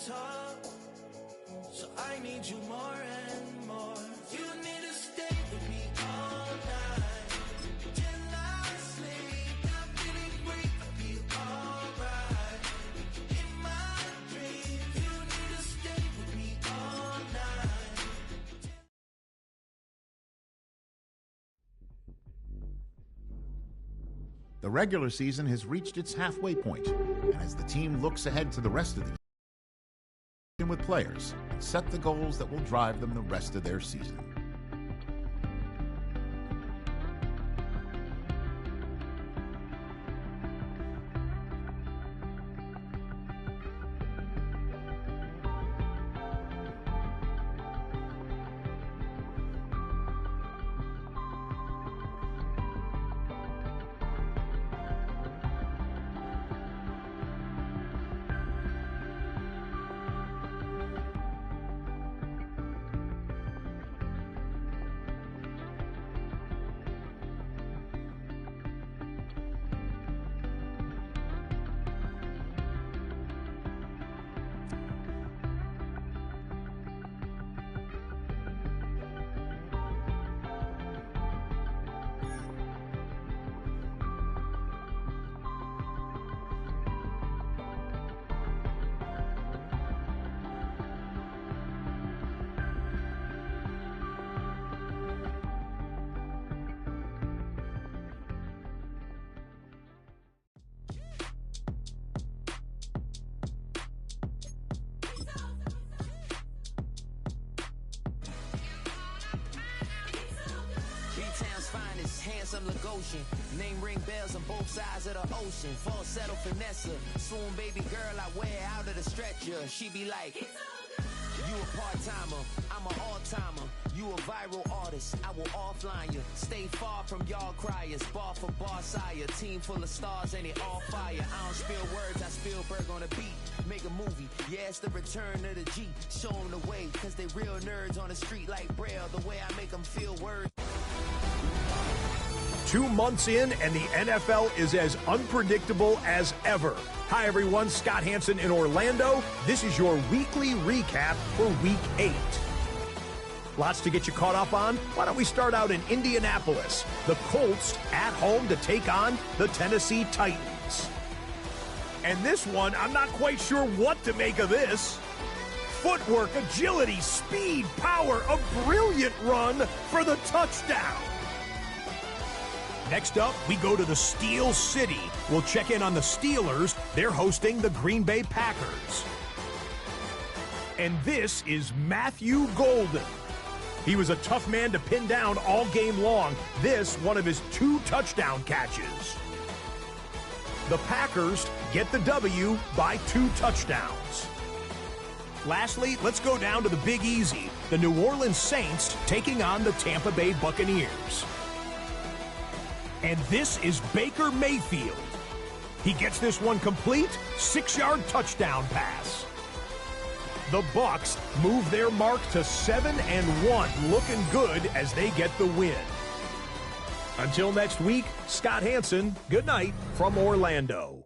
talk, so I need you more and more. You need to stay with me all night till I sleep. I'm feeling great, I feel alright. In my dreams, you need to stay with me all night. The regular season has reached its halfway point, and as the team looks ahead to the rest of the year, with players and set the goals that will drive them the rest of their season. Handsome Lagosian, name ring bells on both sides of the ocean. Falsetto finesse, swoon baby girl I wear out of the stretcher. She be like, you a part-timer, I'm an all-timer. You a viral artist, I will offline you. Stay far from y'all criers, bar for bar sire. Team full of stars and it all fire. I don't spill words, I Spielberg on the beat. Make a movie, yeah, it's the return of the G. Show them the way, cause they real nerds on the street like Braille. The way I make them feel words. 2 months in, and the NFL is as unpredictable as ever. Hi, everyone. Scott Hansen in Orlando. This is your weekly recap for Week 8. Lots to get you caught up on. Why don't we start out in Indianapolis? The Colts at home to take on the Tennessee Titans. And this one, I'm not quite sure what to make of this. Footwork, agility, speed, power, a brilliant run for the touchdown. Next up, we go to the Steel City. We'll check in on the Steelers. They're hosting the Green Bay Packers. And this is Matthew Golden. He was a tough man to pin down all game long. This, one of his 2 touchdown catches. The Packers get the W by 2 touchdowns. Lastly, let's go down to the Big Easy. The New Orleans Saints taking on the Tampa Bay Buccaneers. And this is Baker Mayfield. He gets this one complete, 6-yard touchdown pass. The Bucs move their mark to 7-1, looking good as they get the win. Until next week, Scott Hansen, good night from Orlando.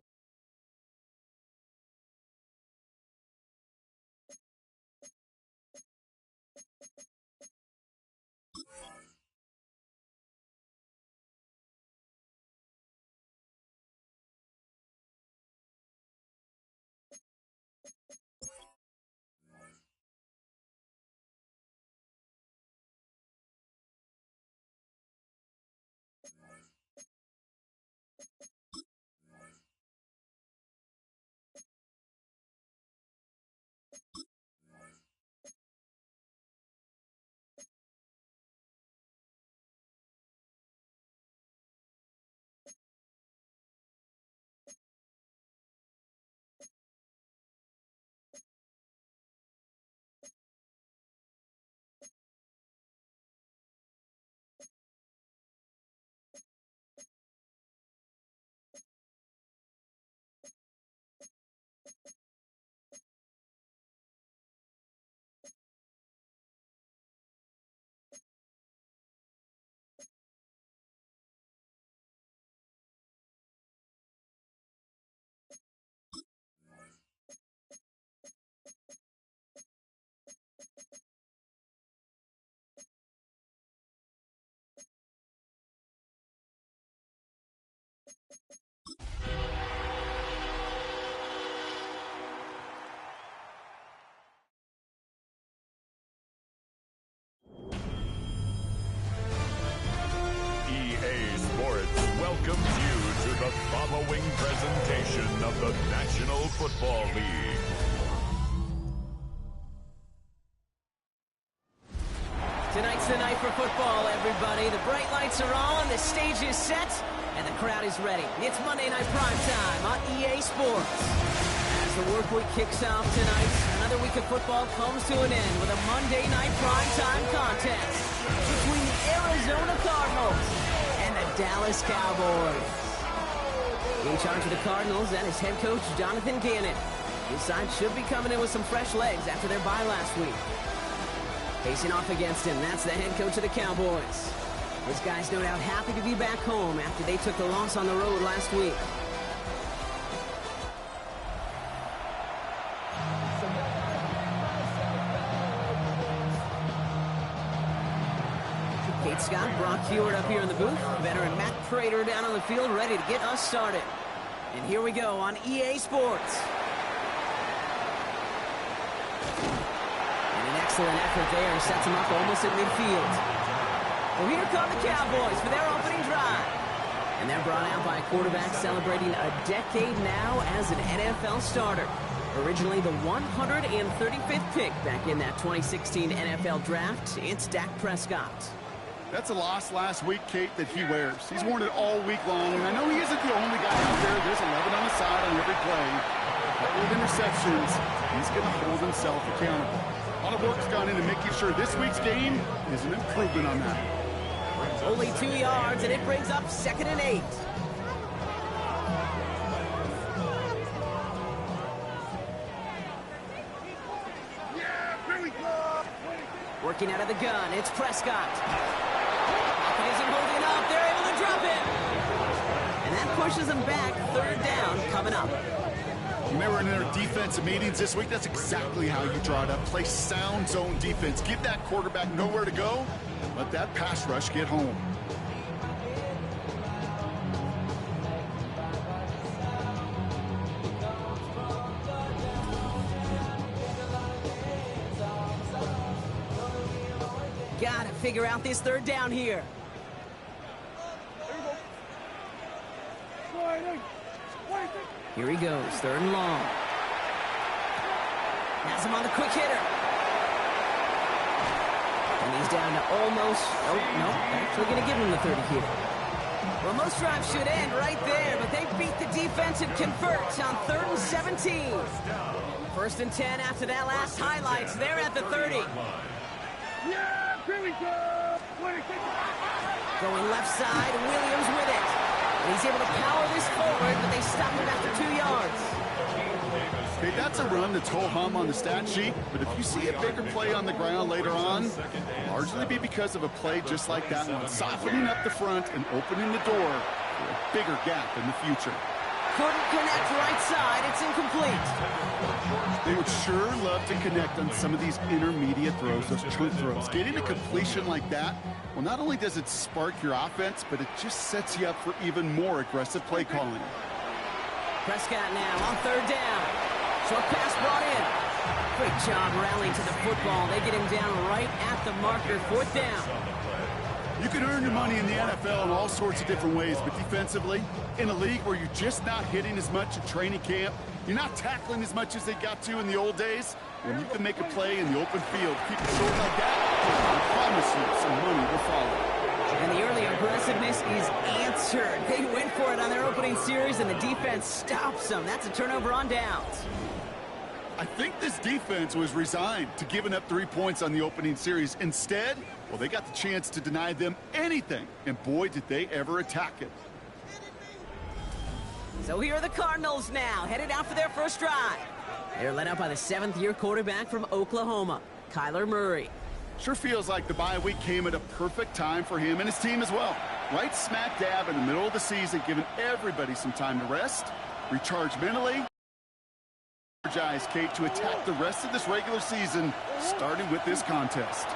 National Football League. Tonight's the night for football, everybody. The bright lights are on, the stage is set, and the crowd is ready. It's Monday Night Primetime on EA Sports. As the work week kicks off tonight, another week of football comes to an end with a Monday Night Primetime contest between the Arizona Cardinals and the Dallas Cowboys. In charge of the Cardinals, that is head coach Jonathan Gannon. His side should be coming in with some fresh legs after their bye last week. Facing off against him, that's the head coach of the Cowboys. This guy's no doubt happy to be back home after they took the loss on the road last week. Kate Scott, Brock Heward up here in the booth. Veteran Matt Prater down on the field ready to get us started. And here we go on EA Sports. Excellent effort there, sets him up almost at midfield. Well, here come the Cowboys for their opening drive. And they're brought out by a quarterback celebrating a decade now as an NFL starter. Originally the 135th pick back in that 2016 NFL Draft, it's Dak Prescott. That's a loss last week, Kate, that he wears. He's worn it all week long, and I know he isn't the only guy out there. There's 11 on the side on every play. But with interceptions, he's going to hold himself accountable. A lot of work's gone into making sure this week's game is an improvement on that. Only 2 yards, and it brings up 2nd and 8. Working out of the gun, it's Prescott. Pocket isn't holding up, they're able to drop it. And that pushes them back, 3rd down coming up. You may were in their defensive meetings this week. That's exactly how you draw it up. Play sound zone defense. Give that quarterback nowhere to go. Let that pass rush get home. Gotta figure out this 3rd down here. Here he goes, 3rd and long. Has him on the quick hitter. And he's down to almost, actually going to give him the 30 here. Well, most drives should end right there, but they beat the defense and convert on 3rd and 17. 1st and 10 after that last highlights. They're at the 30. Going left side, Williams with it. And he's able to power this forward, but they stop him after 2 yards. Okay, that's a run that's ho-hum on the stat sheet, but if you see a bigger play on the ground later on, largely be because of a play just like that one, softening up the front and opening the door for a bigger gap in the future. Couldn't connect right side, it's incomplete. They would sure love to connect on some of these intermediate throws, those chunk throws. Getting a completion like that, well, not only does it spark your offense, but it just sets you up for even more aggressive play calling. Prescott now on 3rd down. Short pass brought in. Great job rallying to the football. They get him down right at the marker, 4th down. You can earn your money in the NFL in all sorts of different ways, but defensively, in a league where you're just not hitting as much at training camp, you're not tackling as much as they got to in the old days, when you can make a play in the open field, keep it short like that, I promise you some money will follow. And the early aggressiveness is answered. They went for it on their opening series, and the defense stops them. That's a turnover on downs. I think this defense was resigned to giving up 3 points on the opening series. Instead, well, they got the chance to deny them anything, and boy, did they ever attack it. So here are the Cardinals now, headed out for their first drive. They're led out by the 7th-year quarterback from Oklahoma, Kyler Murray. Sure feels like the bye week came at a perfect time for him and his team as well. Right smack dab in the middle of the season, giving everybody some time to rest, recharge mentally, energize Kate to attack the rest of this regular season, starting with this contest.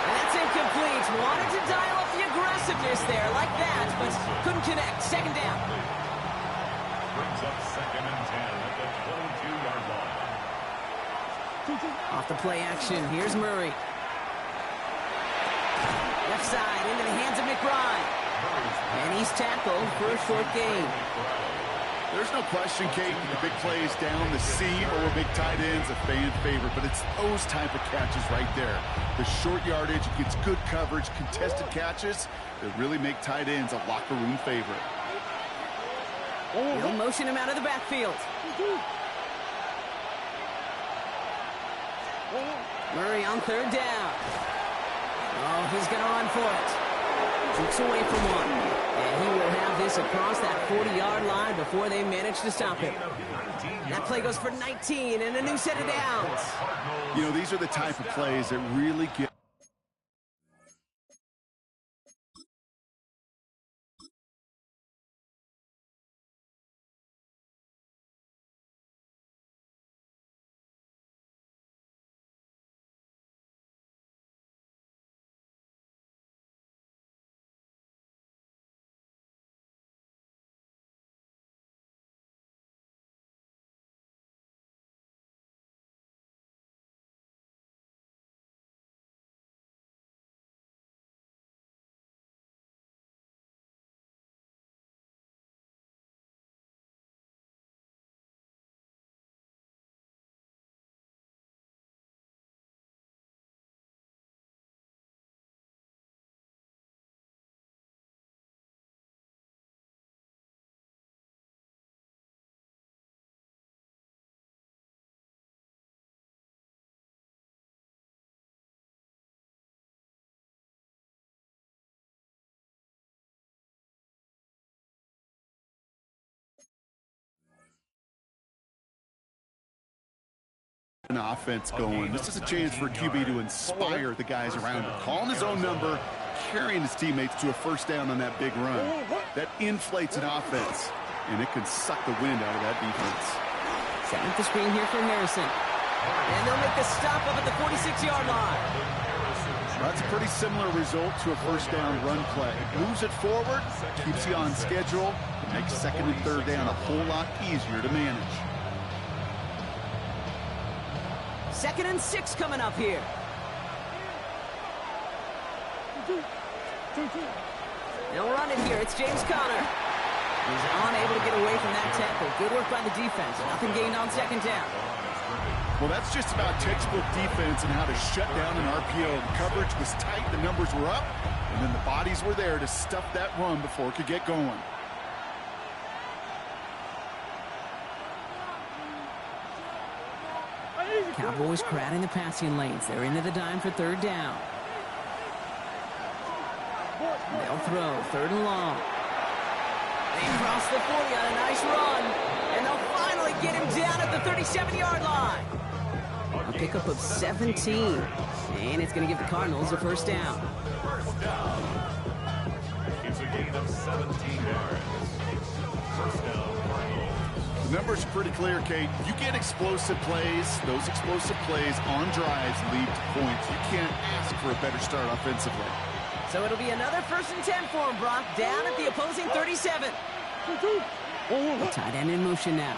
And that's incomplete. Wanted to dial up the aggressiveness there like that, but couldn't connect. 2nd down. Brings up 2nd and 10 at the 22-yard line. Off the play action, here's Murray. Left side into the hands of McBride. And he's tackled for a short gain. There's no question, Kate, the big plays down the seam or big tight ends, a fan favorite, but it's those type of catches right there. The short yardage, gets good coverage, contested catches that really make tight ends a locker room favorite. He'll motion him out of the backfield. Murray on third down. Oh, he's going to run for it. Jukes away from one. And he will have this across that 40-yard line before they manage to stop him. That play goes for 19 and a new set of downs. You know, these are the type of plays that really get an offense going. This is a chance for a QB to inspire the guys around him. Calling his own number, carrying his teammates to a first down on that big run. That inflates an offense, and it can suck the wind out of that defense. Setting up the screen here for Harrison. And they'll make the stop up at the 46-yard line. That's a pretty similar result to a first down run play. Moves it forward, keeps you on schedule, and makes second and third down a whole lot easier to manage. 2nd and 6 coming up here. They'll run it here. It's James Conner. He's unable to get away from that tackle. Good work by the defense. Nothing gained on 2nd down. Well, that's just about textbook defense and how to shut down an RPO. The coverage was tight, the numbers were up, and then the bodies were there to stuff that run before it could get going. Cowboys crowding the passing lanes. They're into the dime for 3rd down. They'll throw 3rd and long. They cross the 40 on a nice run, and they'll finally get him down at the 37-yard line. A pickup of 17, and it's going to give the Cardinals a first down. First down. It's a gain of 17 yards. First down, Cardinals. The numbers are pretty clear, Kate. You get explosive plays. Those explosive plays on drives lead to points. You can't ask for a better start offensively. So it'll be another 1st and 10 for him, Brock, down at the opposing 37. The tight end in motion now.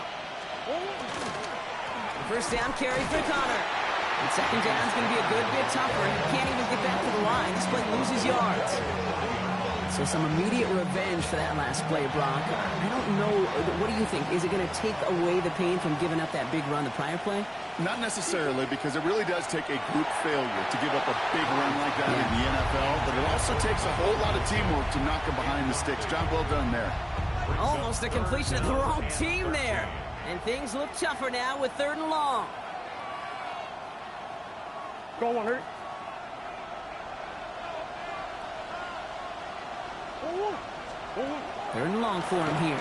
First down carry for Conner. And 2nd down is going to be a good bit tougher. He can't even get back to the line. This play loses yards. So some immediate revenge for that last play, Brock. I don't know. What do you think? Is it going to take away the pain from giving up that big run the prior play? Not necessarily, because it really does take a group failure to give up a big run like that in the NFL, but it also takes a whole lot of teamwork to knock him behind the sticks. Job well done there. Almost a completion of the wrong team there. And things look tougher now with 3rd and long. Go on, Hurt. 3rd and long for him here.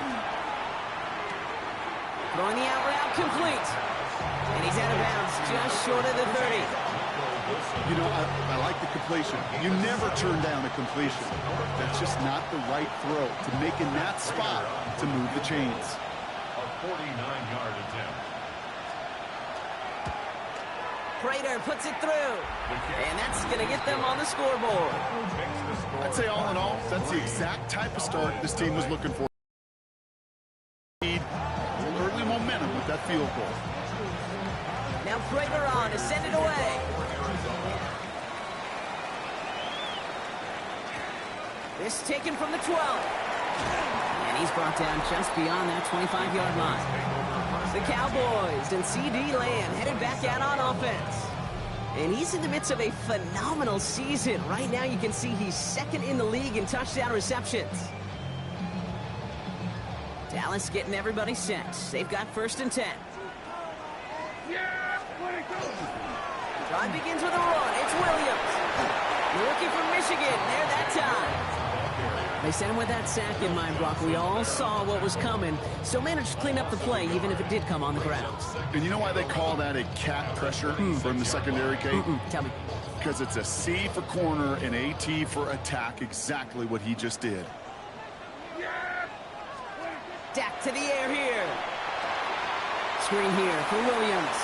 Throwing the out route complete. And he's out of bounds just short of the 30. You know, I like the completion. You never turn down a completion. That's just not the right throw to make in that spot to move the chains. A 49-yard attempt. Prater puts it through. And that's going to get them on the scoreboard. I'd say all in all, that's the exact type of start this team was looking for. Need early momentum with that field goal. Now Prater on to send it away. This taken from the 12. And he's brought down just beyond that 25-yard line. The Cowboys and CD Lamb headed back out on offense. And he's in the midst of a phenomenal season. Right now you can see he's second in the league in touchdown receptions. Dallas getting everybody set. They've got 1st and 10. Drive begins with a run. It's Williams. The rookie from Michigan. There that time. They sent him with that sack in mind, Brock. We all saw what was coming, so managed to clean up the play, even if it did come on the ground. And you know why they call that a cat pressure from the secondary, Kate? Tell me. Because it's a C for corner and a T for attack, exactly what he just did. Dak to the air here. Screen here for Williams.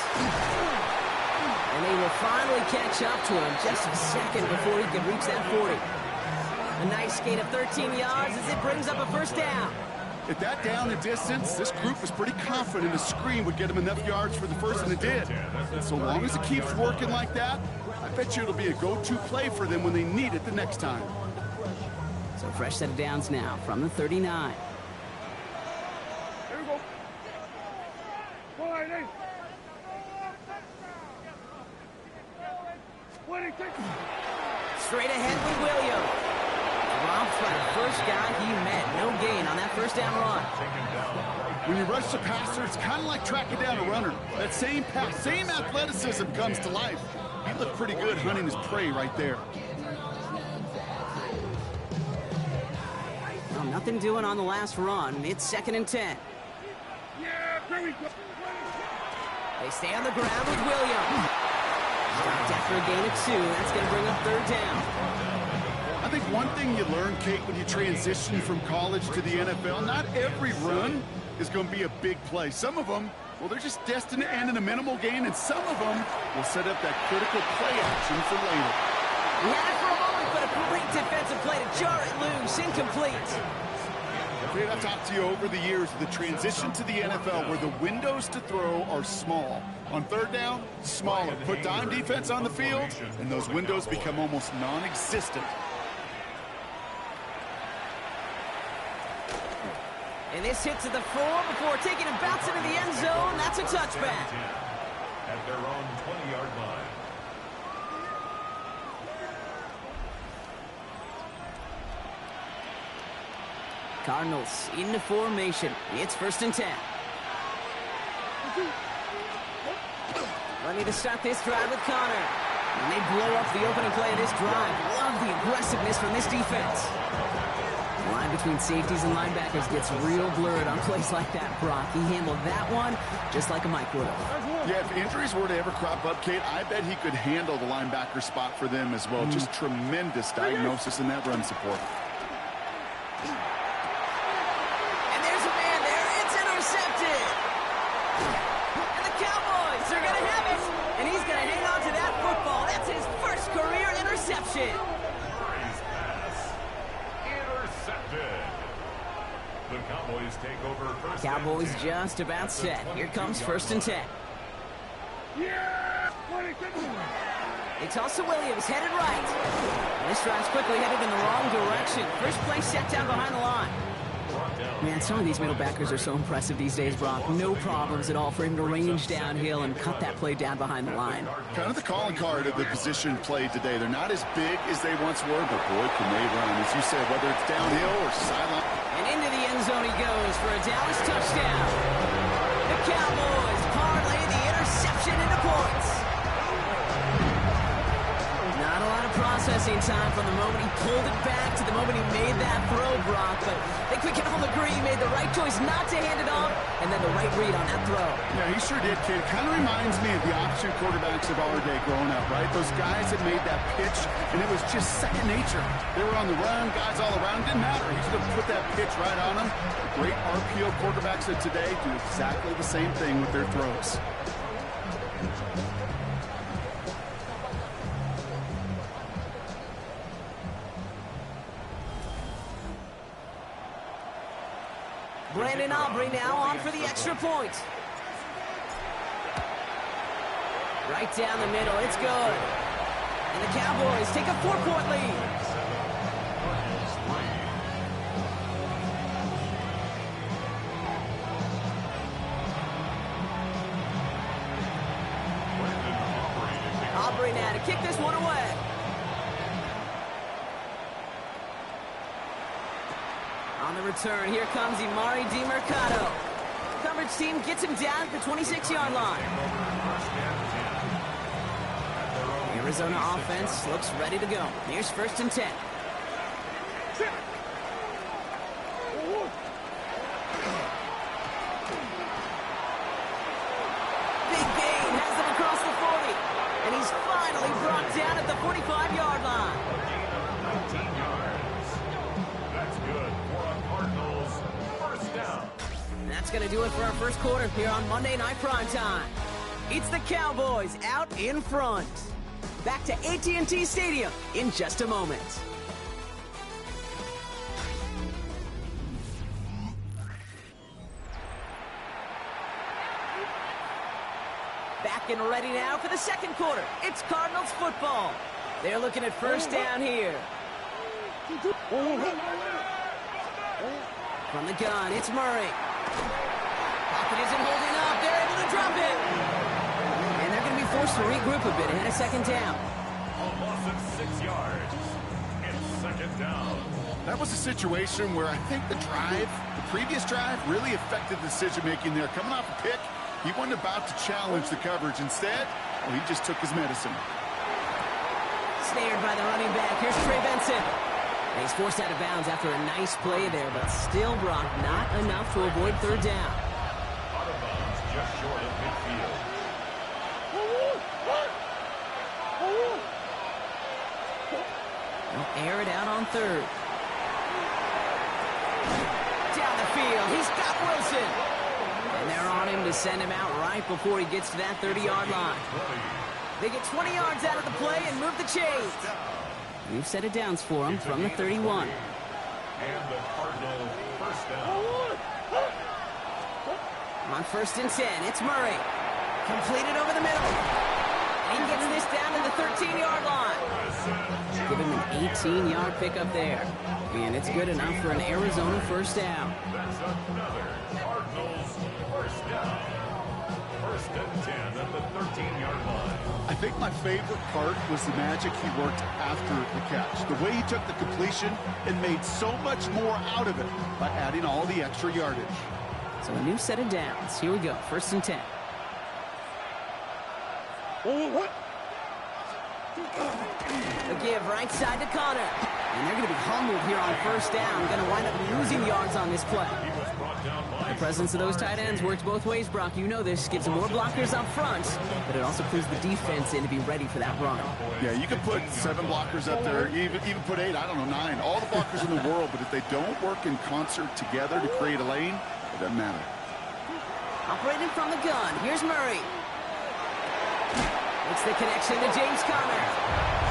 And they will finally catch up to him just a second before he can reach that 40. A nice gain of 13 yards as it brings up a 1st down. At that down and distance, this group was pretty confident a screen would get him enough yards for the 1st, and it did. And so long as it keeps working like that, I bet you it'll be a go-to play for them when they need it the next time. So fresh set of downs now from the 39. Here we go. Straight ahead with Williams. Dropped by the first guy he met. No gain on that 1st down run. When you rush the passer, it's kind of like tracking down a runner. That same pass, same athleticism comes to life. He looked pretty good hunting his prey right there. Well, nothing doing on the last run. It's 2nd and 10. They stay on the ground with Williams. Stopped after a gain of 2. That's going to bring up 3rd down. I think one thing you learn, Kate, when you transition from college to the NFL, not every run is going to be a big play. Some of them, well, they're just destined to end in a minimal gain, and some of them will set up that critical play action for later. He had it for a moment, but a great defensive play to jar it loose. Incomplete. Kate, I've talked to you over the years, the transition to the NFL where the windows to throw are small. On 3rd down, smaller. Put dime defense on the field, and those windows become almost non-existent. And this hits at the 4 before taking a bounce into the end zone. That's a touchback. At their own 20-yard line. Cardinals into formation. It's 1st and 10. Ready to start this drive with Connor. And they blow up the opening play of this drive. Love the aggressiveness from this defense. The line between safeties and linebackers gets real blurred on plays like that, Brock. He handled that one just like a Mike would have. Yeah, if injuries were to ever crop up, Kate, I bet he could handle the linebacker spot for them as well. Just tremendous diagnosis in that run support. And there's a man there. It's intercepted. And the Cowboys are going to have it. And he's going to hang on to that football. That's his 1st career interception. The Cowboys take over 1st. Cowboys just about set. Here comes 1st and 10. They toss to Williams, headed right. And this drive's quickly headed in the wrong direction. First play set down behind the line. Man, some of these middle backers are so impressive these days, Brock. No problems at all for him to range downhill and cut that play down behind the line. Kind of the calling card of the position played today. They're not as big as they once were, but boy, can they run. As you said, whether it's downhill or sideline. And into the end zone he goes for a Dallas touchdown. The Cowboys parlay the interception into points. Not a lot of processing time from the moment he pulled it back to the moment he made that throw, Brock. But I think we can all agree he made the right choice not to hand it off, and then the right read on that throw. Yeah, he sure did, kid. Kind of reminds me of the option quarterbacks of our day growing up, right? Those guys that made that pitch, and it was just second nature. They were on the run, guys all around. Didn't matter. He just put that pitch right on them. The great RPO quarterbacks of today do exactly the same thing with their throws. Brandon Aubrey now on for the extra point. Right down the middle, it's good. And the Cowboys take a 4-point lead. recovery now to kick this one away. On the return, here comes Imari DiMercato. Coverage team gets him down at the 26-yard line. Arizona offense looks ready to go. Here's 1st and 10. Big gain has them across the 40. And he's finally brought down at the 45-yard line. 19 yards. That's good for a Cardinals first down. And that's going to do it for our first quarter here on Monday Night Primetime. It's the Cowboys out in front. Back to AT&T Stadium in just a moment. Back and ready now for the second quarter. It's Cardinals football. They're looking at first down here. From the gun, it's Murray. Pocket isn't holding up. They're able to drop it. And they're going to be forced to regroup a bit ahead of second down. A loss of 6 yards. It's second down. That was a situation where I think the previous drive, really affected the decision-making there. Coming off a pick, he wasn't about to challenge the coverage. Instead, well, he just took his medicine. Snared by the running back. Here's Trey Benson. And he's forced out of bounds after a nice play there, but still, Brock, not enough to avoid third down. Out of bounds, just short of midfield. They'll air it out on third. Down the field, he's got Wilson. And they're on him to send him out right before he gets to that 30-yard line. They get 20 yards out of the play and move the chains. New set of downs for him from the 31. And the Cardinal first down. On 1st and 10, it's Murray. Completed over the middle. And he gets this down to the 13-yard line. Give him an 18-yard pickup there. And it's good enough for an Arizona first down. That's another Cardinals first down. 1st and 10 at the 13-yard line. I think my favorite part was the magic he worked after the catch. The way he took the completion and made so much more out of it by adding all the extra yardage. So a new set of downs. Here we go. 1st and 10. A give right side to Connor. And they're going to be humbled here on first down. Going to wind up losing yards on this play. The presence of those tight ends works both ways, Brock. You know this. Gives them more blockers up front, but it also clues the defense in to be ready for that run. Yeah, you can put 7 blockers up there, even put 8, I don't know, 9. All the blockers in the world, but if they don't work in concert together to create a lane, it doesn't matter. Operating from the gun. Here's Murray. It's the connection to James Conner.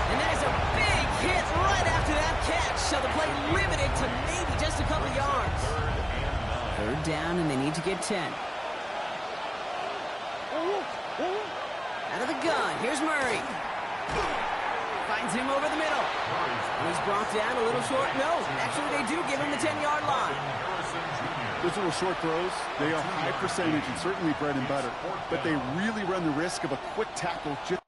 And that is a big hit right after that catch. So the play limited to maybe just a couple yards. Third down, and they need to get 10. Out of the gun, here's Murray. Finds him over the middle. And he's brought down a little short. No, actually they do give him the 10-yard line. Those little short throws, they are high percentage and certainly bread and butter, but they really run the risk of a quick tackle just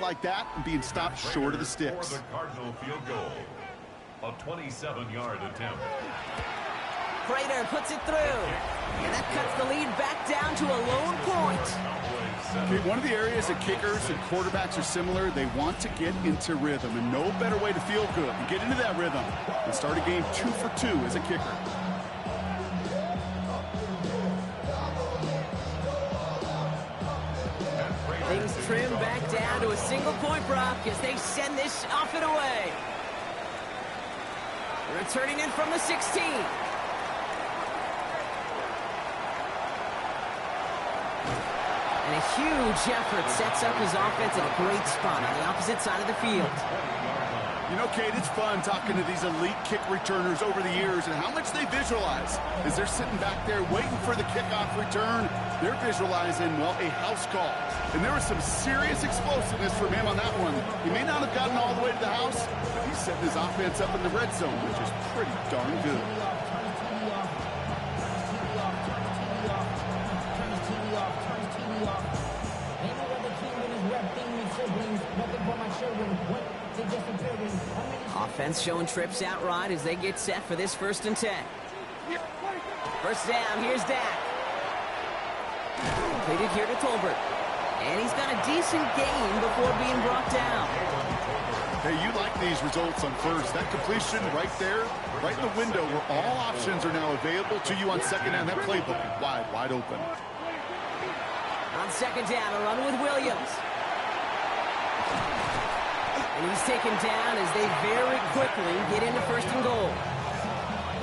like that and being stopped short of the sticks. For the Cardinal field goal. A 27-yard attempt. Prater puts it through. And that cuts the lead back down to a lone point. Okay, one of the areas that kickers and quarterbacks are similar, they want to get into rhythm. And no better way to feel good and get into that rhythm than start a game 2 for 2 as a kicker. Things trim back down to a single point, Brock, as they send this off and away. Returning in from the 16. And a huge effort sets up his offense at a great spot on the opposite side of the field. You know, Kate, it's fun talking to these elite kick returners over the years and how much they visualize. As they're sitting back there waiting for the kickoff return, they're visualizing, well, a house call. And there was some serious explosiveness from him on that one. He may not have gotten all the way to the house, but he's setting his offense up in the red zone, which is pretty darn good. Offense showing trips out right as they get set for this 1st and 10. First down, here's Dak. Completed here to Tolbert. And he's got a decent gain before being brought down. Hey, you like these results on first. That completion right there, right in the window where all options are now available to you on second down. That playbook is wide open. On second down, a run with Williams. And he's taken down as they very quickly get into 1st and goal.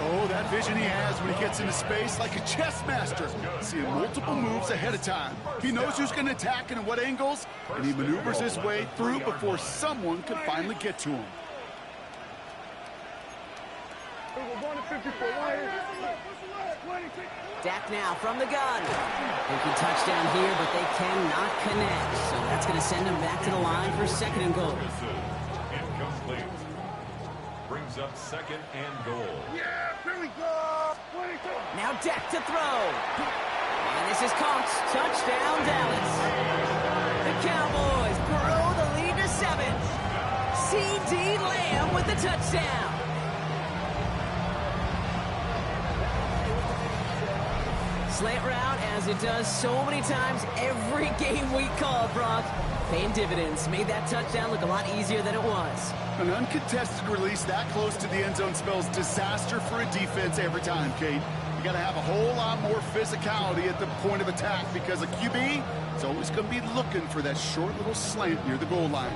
Oh, that vision he has when he gets into space like a chess master. Seeing multiple moves ahead of time. He knows who's going to attack and at what angles, and he maneuvers his way through before someone can finally get to him. Dak now from the gun. Thinking touchdown here, but they cannot connect. So that's going to send him back to the line for 2nd and goal. Incomplete. Brings up 2nd and goal. Yeah, here we go. Now Dak to throw. And this is caught. Touchdown, Dallas. The Cowboys grow the lead to 7. C.D. Lamb with the touchdown. Slant route, as it does so many times every game we call, Brock. Paying dividends. Made that touchdown look a lot easier than it was. An uncontested release that close to the end zone spells disaster for a defense every time, Kate. You got to have a whole lot more physicality at the point of attack because a QB is always going to be looking for that short little slant near the goal line.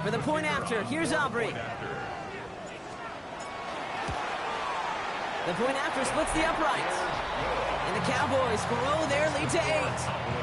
For the point after, here's Aubrey. The point after splits the uprights. And the Cowboys grow their lead to 8.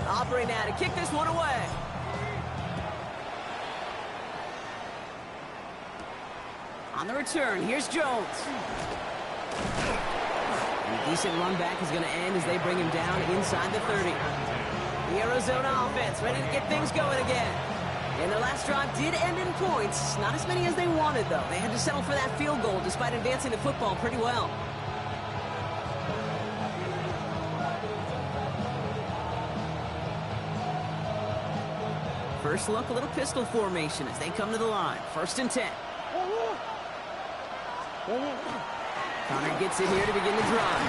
Aubrey now to kick this one away. On the return, here's Jones. And a decent run back is going to end as they bring him down inside the 30. The Arizona offense ready to get things going again. And their last drive did end in points. Not as many as they wanted, though. They had to settle for that field goal despite advancing the football pretty well. First look, a little pistol formation as they come to the line. 1st and 10. Connor gets it here to begin the drive.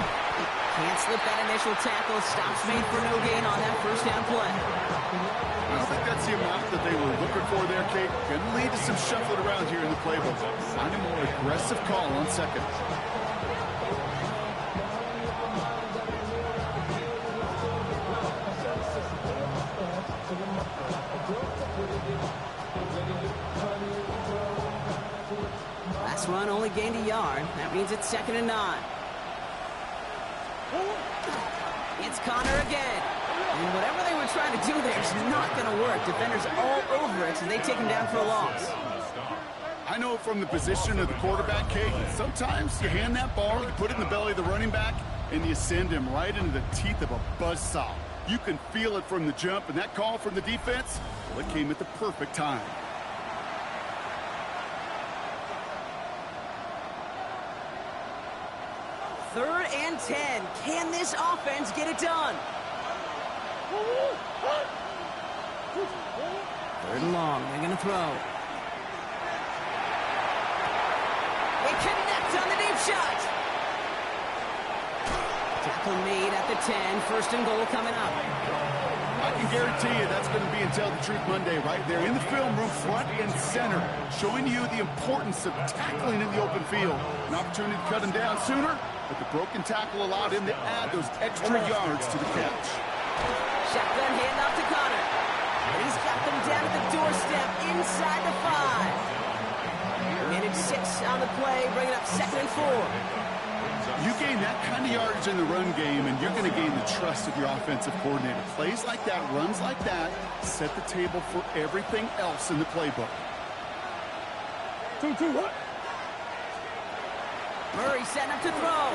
Can't slip that initial tackle. Stops made for no gain on that 1st down play. I don't think that's the amount that they were looking for there, Kate. Going to lead to some shuffling around here in the playbook. Find a more aggressive call on 2nd. Last run only gained a yard. That means it's 2nd and 9. It's Connor again. And whatever they were trying to do there is not going to work. Defenders all over it, so they take him down for a loss. I know from the position of the quarterback, Kate, sometimes you hand that ball, you put it in the belly of the running back, and you send him right into the teeth of a buzzsaw. You can feel it from the jump, and that call from the defense, well, it came at the perfect time. Third and 10. Can this offense get it done? 3rd and long. They're going to throw. They connect on the deep shot. Tackle made at the 10. 1st and goal coming up. I can guarantee you that's going to be in Tell the Truth Monday right there in the film room, front and center, showing you the importance of tackling in the open field. An opportunity to cut him down sooner, but the broken tackle allowed him to add those extra yards to the catch. Shotgun handoff to Connor. And he's got them down at the doorstep inside the 5. Managed 6 on the play, bringing up 2nd and 4. You gain that kind of yardage in the run game, and you're going to gain the trust of your offensive coordinator. Plays like that, runs like that, set the table for everything else in the playbook. 2-2-1. Murray setting up to throw.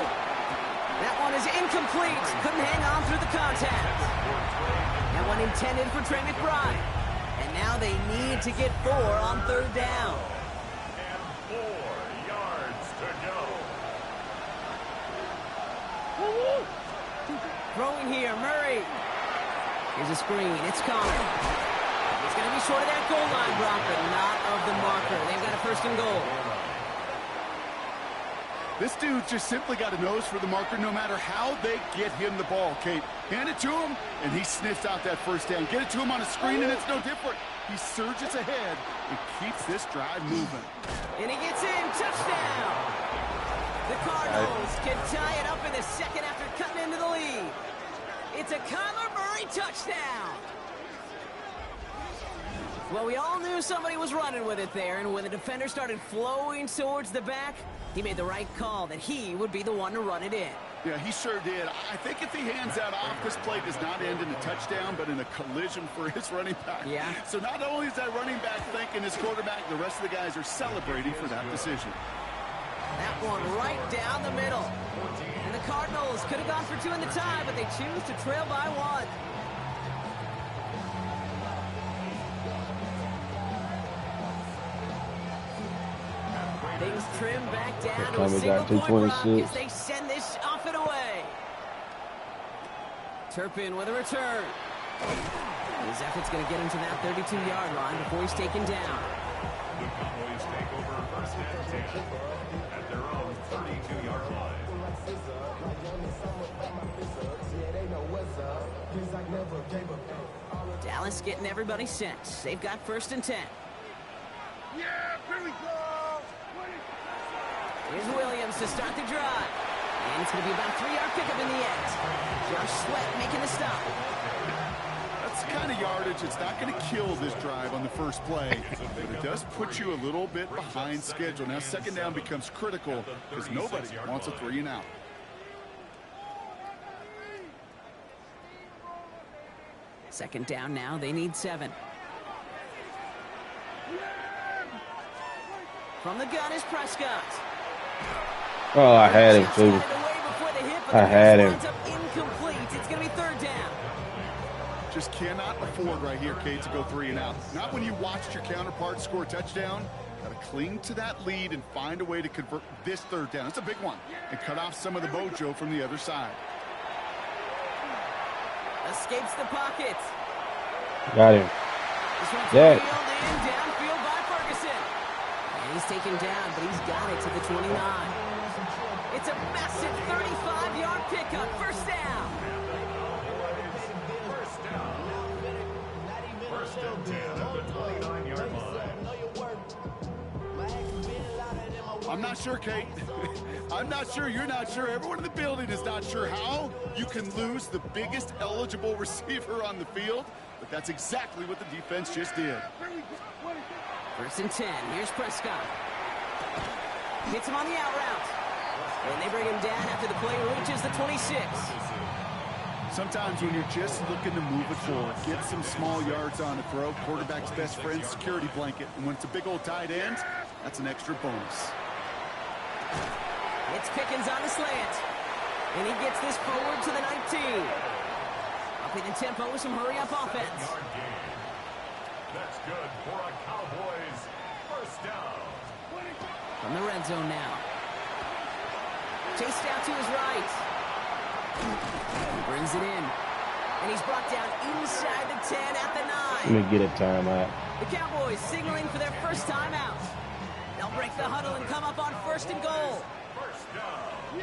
That one is incomplete. Couldn't hang on through the contact. That one intended for Trey McBride. And now they need to get 4 on 3rd down. And 4 yards to go. Throwing here, Murray. Here's a screen. It's Connor. He's going to be short of that goal line, Brock, but not of the marker. They've got a 1st and goal. This dude just simply got a nose for the marker no matter how they get him the ball, Kate. Hand it to him, and he sniffs out that 1st down. Get it to him on a screen, and it's no different. He surges ahead and keeps this drive moving. And he gets in. Touchdown. The Cardinals can tie it up in the 2nd after cutting into the lead. It's a Kyler Murray touchdown. Well, we all knew somebody was running with it there, and when the defender started flowing towards the back, he made the right call that he would be the one to run it in. Yeah, he sure did. I think if he hands that off, this play does not end in a touchdown, but in a collision for his running back. Yeah. So not only is that running back thinking his quarterback, the rest of the guys are celebrating for that decision. That one right down the middle. And the Cardinals could have gone for 2 in the tie, but they choose to trail by 1. Things trim back down to a single-point run as they send this off and away. Turpin with a return. His effort's going to get him to that 32-yard line before he's taken down. The Cowboys take over 1st and 10 at their own 32-yard line. Dallas getting everybody set. They've got 1st and 10. Yeah, here we go. Here's Williams to start the drive. And it's going to be about a 3-yard pickup in the end. Josh Sweat making the stop. That's the kind of yardage that's not going to kill this drive on the first play, but it does put you a little bit behind schedule. Now 2nd down becomes critical because nobody wants a 3-and-out. Second down now. They need 7. From the gun is Prescott. Oh, I had him too. I had him. Incomplete. It's going to be 3rd down. Just cannot afford right here, Kate, to go 3-and-out. Not when you watched your counterpart score a touchdown. Got to cling to that lead and find a way to convert this 3rd down. It's a big one. And cut off some of the mojo from the other side. Escapes the pocket. Got him. This one's Yeah. reeled in downfield by Ferguson. And he's taken down, but he's got it to the 29. It's a massive 35-yard pickup. First down. First and 10 at the 29-yard line. I'm not sure, Kate. I'm not sure. You're not sure. Everyone in the building is not sure how you can lose the biggest eligible receiver on the field, but that's exactly what the defense just did. First and 10. Here's Prescott. Hits him on the out route. And they bring him down after the play reaches the 26. Sometimes when you're just looking to move it forward, get some small yards on a throw, quarterback's best friend, security blanket. And when it's a big old tight end, that's an extra bonus. It's Pickens on the slant. And he gets this forward to the 19. Upping the tempo with some hurry-up offense. That's good for a Cowboys first down. From the red zone now. Chased out to his right. He brings it in. And he's brought down inside the 10 at the 9. Let me get a timeout. The Cowboys signaling for their first timeout. They'll break the huddle and come up on first and goal. First down.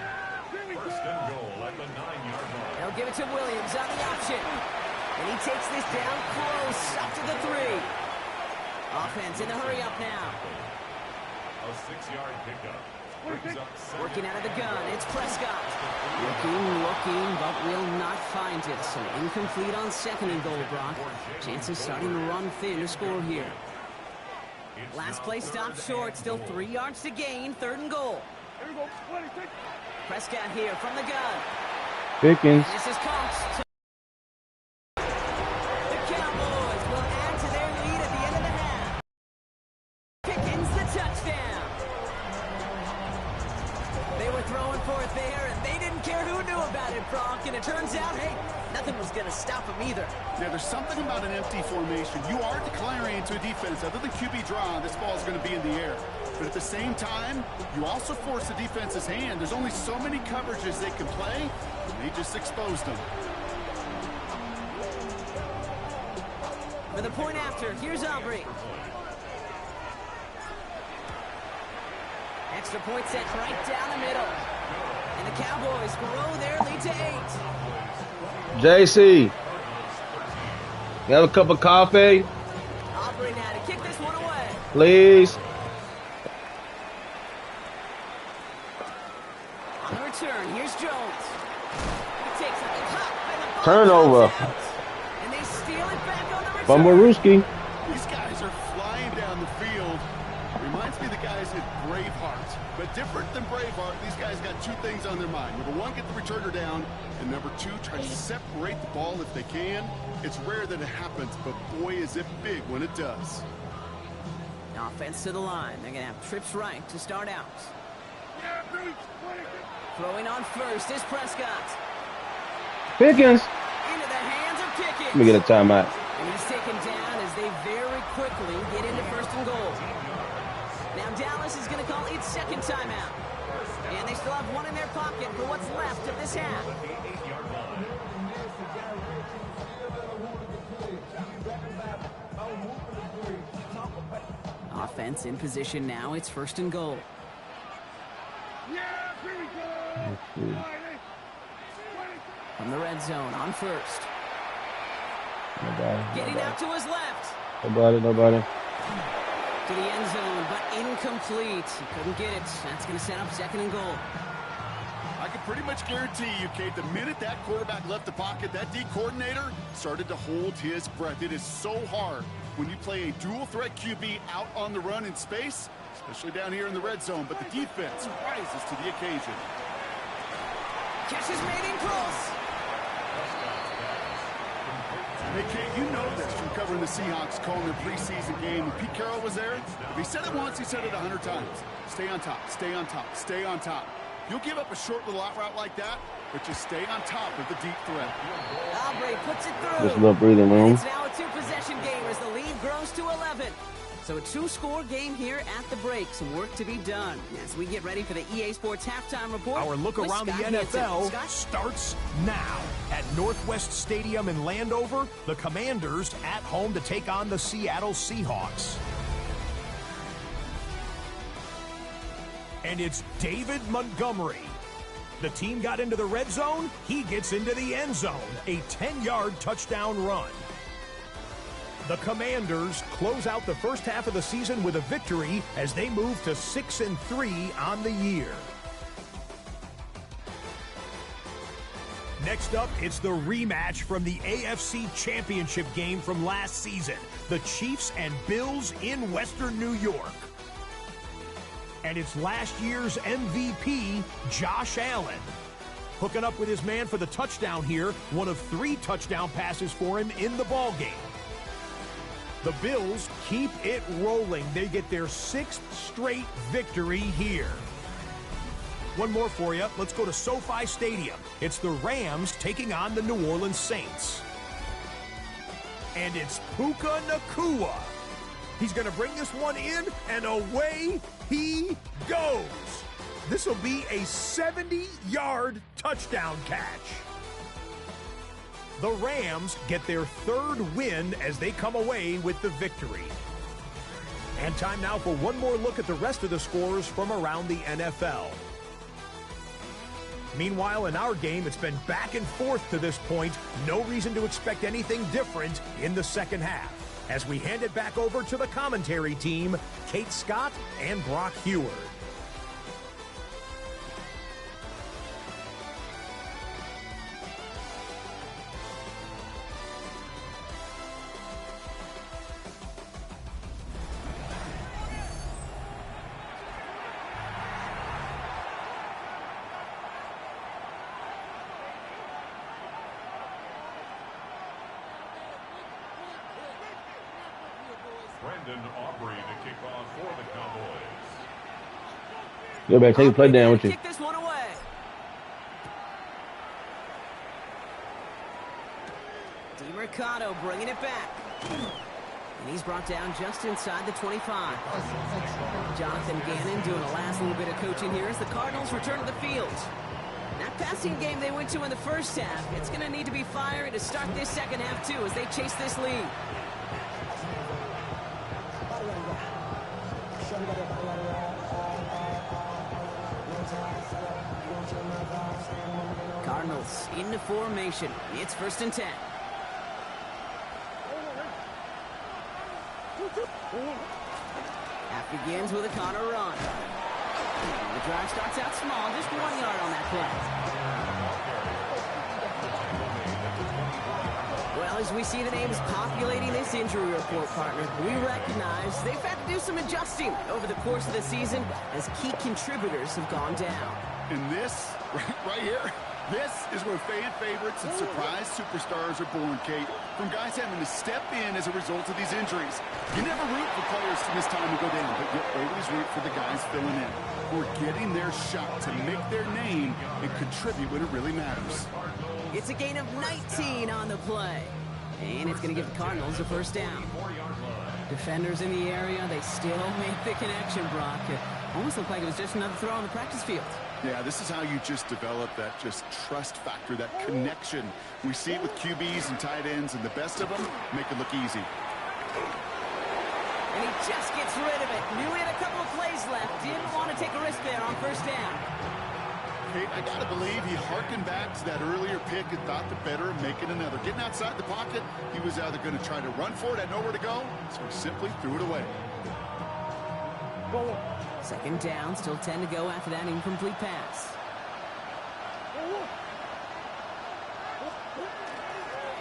First and goal at the 9-yard line. They'll give it to Williams on the option. And he takes this down close up to the 3. Offense in the hurry up now. A 6-yard pickup. Brings up Working out of the gun, it's Prescott. Looking, but will not find it. So incomplete on second and goal, Brock. Chances starting to run thin to score here. Last play stopped short, still 3 yards to gain, third and goal. Prescott here from the gun. Pickens. This is Cox. The Cowboys will add to their lead at the end of the half. Pickens the touchdown. They were throwing for it there, and they didn't care who knew about it, Brock. And it turns out, hey, nothing was going to stop them either. Yeah, there's something about an empty formation. You are declaring into a defense. Other than QB draw, this ball is going to be in the air. But at the same time, you also force the defense's hand. There's only so many coverages they can play, and they just exposed them. For the point after, here's Aubrey. Extra point set right down the middle. And the Cowboys grow their lead to 8. JC, you have a cup of coffee? Aubrey now to kick this one away. Please. On the return, here's Jones. He takes a hop and the ball Turnover. comes out. And they steal it back on the return. Bumbarooski. These guys are flying down the field. Reminds me of the guys at Braveheart. But different than Braveheart, these guys got 2 things on their mind. Number 1, get the returner down. And number 2, try to separate the ball if they can. It's rare that it happens, but boy, is it big when it does. Offense to the line. They're going to have trips right to start out. Throwing on first is Prescott. Pickens. Into the hands of Pickens. Let me get a timeout. And he's taken down as they very quickly get into first and goal. Now Dallas is going to call its second timeout. And they still have one in their pocket for what's left of this half. Offense in position now. It's first and goal. From the red zone on first. Getting out to his left. Nobody. To the end zone, but incomplete. He couldn't get it. That's going to set up second and goal. I can pretty much guarantee you, Kate, the minute that quarterback left the pocket, that D coordinator started to hold his breath. It is so hard when you play a dual-threat QB out on the run in space, especially down here in the red zone, but the defense rises to the occasion. Catch is made in close. Hey, Kate, you know this from covering the Seahawks, calling their preseason game. When Pete Carroll was there, if he said it once, he said it 100 times. Stay on top, stay on top, stay on top. You'll give up a short little out route like that, but just stay on top of the deep threat. Aubrey puts it through. Just a little breathing room. It's now a 2-possession game as the lead grows to 11. So a two-score game here at the break. Some work to be done as we get ready for the EA Sports Halftime Report. Our look with around the Scott NFL Hansen. starts now. At Northwest Stadium in Landover, the Commanders at home to take on the Seattle Seahawks. And it's David Montgomery. The team got into the red zone. He gets into the end zone. A 10-yard touchdown run. The Commanders close out the first half of the season with a victory as they move to 6-3 on the year. Next up, it's the rematch from the AFC Championship game from last season. The Chiefs and Bills in Western New York. And it's last year's MVP, Josh Allen. Hooking up with his man for the touchdown here, one of 3 touchdown passes for him in the ballgame. The Bills keep it rolling. They get their 6th straight victory here. One more for you. Let's go to SoFi Stadium. It's the Rams taking on the New Orleans Saints. And it's Puka Nacua. He's going to bring this one in, and away he goes. This will be a 70-yard touchdown catch. The Rams get their 3rd win as they come away with the victory. And time now for one more look at the rest of the scores from around the NFL. Meanwhile, in our game, it's been back and forth to this point. No reason to expect anything different in the second half. As we hand it back over to the commentary team, Kate Scott and Brock Heward. Go back, take a play down with you. Kick this one away. DiMercato bringing it back. And he's brought down just inside the 25. Jonathan Gannon doing a last little bit of coaching here as the Cardinals return to the field. That passing game they went to in the first half, it's going to need to be fiery to start this second half too as they chase this lead. Cardinals into formation. It's 1st and 10. Half begins with a Connor run. The drive starts out small, just 1 yard on that play. Well, as we see the names populating this injury report, partner, we recognize they've had to do some adjusting over the course of the season as key contributors have gone down. And this, right here, this is where fan favorites and surprise superstars are born, Kate. From guys having to step in as a result of these injuries. You never root for players to miss time to go down, but you always root for the guys filling in, who are getting their shot to make their name and contribute when it really matters. It's a gain of 19 on the play. And it's going to give the Cardinals a 1st down. Defenders in the area, they still make the connection, Brock. It almost looked like it was just another throw on the practice field. Yeah, this is how you just develop that just trust factor, that connection. We see it with QBs and tight ends, and the best of them make it look easy. And he just gets rid of it. Knew he had a couple of plays left. Didn't want to take a risk there on 1st down. Kate, I got to believe he harkened back to that earlier pick and thought the better of making another. Getting outside the pocket, he was either going to try to run for it, had nowhere to go, so he simply threw it away. 2nd down, still 10 to go after that incomplete pass.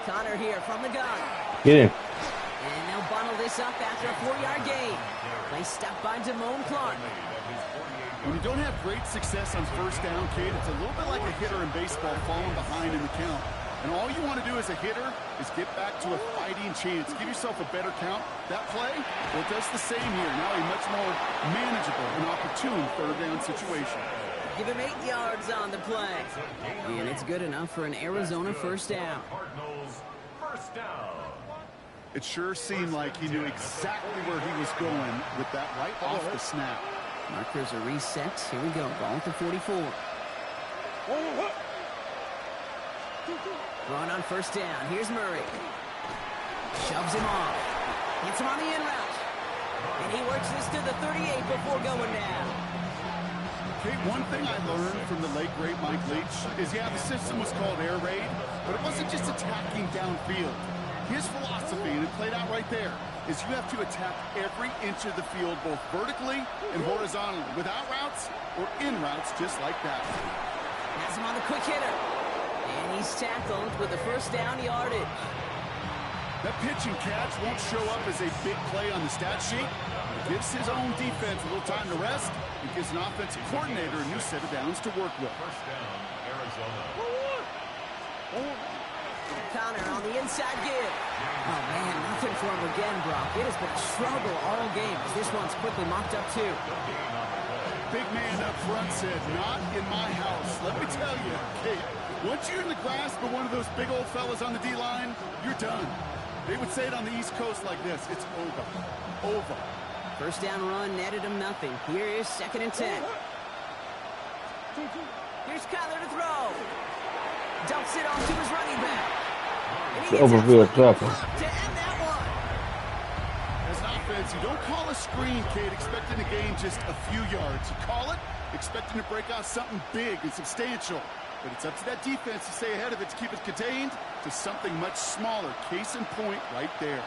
Connor here from the gun. Get in. And they'll bundle this up after a 4-yard gain. Nice stop by Damone Clark. When you don't have great success on 1st down, Kate, it's a little bit like a hitter in baseball falling behind in the count. And all you want to do as a hitter is get back to a fighting chance. Give yourself a better count. That play, well, it does the same here. Now a much more manageable and opportune 3rd down situation. Give him 8 yards on the play. And it's good enough for an Arizona 1st down. Cardinals, 1st down. It sure seemed like he knew exactly where he was going with that right off the snap. Markers are reset. Here we go. Ball at the 44. Throwing on first down. Here's Murray. Shoves him off. Gets him on the in route. And he works this to the 38 before going down. Okay, one thing I learned from the late, great Mike Leach is, yeah, the system was called air raid, but it wasn't just attacking downfield. His philosophy, and it played out right there, is you have to attack every inch of the field, both vertically and horizontally, without routes or in routes, just like that. Has him on the quick hitter. And he's tackled with the first down yardage. That pitch and catch won't show up as a big play on the stat sheet. It gives his own defense a little time to rest. It gives an offensive coordinator a new set of downs to work with. First down, Arizona. Connor on the inside give. Oh, man, nothing for him again, Brock. It has been a struggle all game. This one's quickly mopped up, too. Big man up front said, not in my house. Let me tell you, Kate, once you're in the grasp of one of those big old fellas on the D-line, you're done. They would say it on the East Coast like this. It's over. Over. First down run netted him nothing. Here is 2nd and 10. Here's Kyler to throw. Dumps it off to his running back. And he gets Overfield tackle. to end that one. As an offense, you don't call a screen, Kate, expecting to gain just a few yards. You call it expecting to break out something big and substantial. But it's up to that defense to stay ahead of it, to keep it contained to something much smaller. Case in point right there.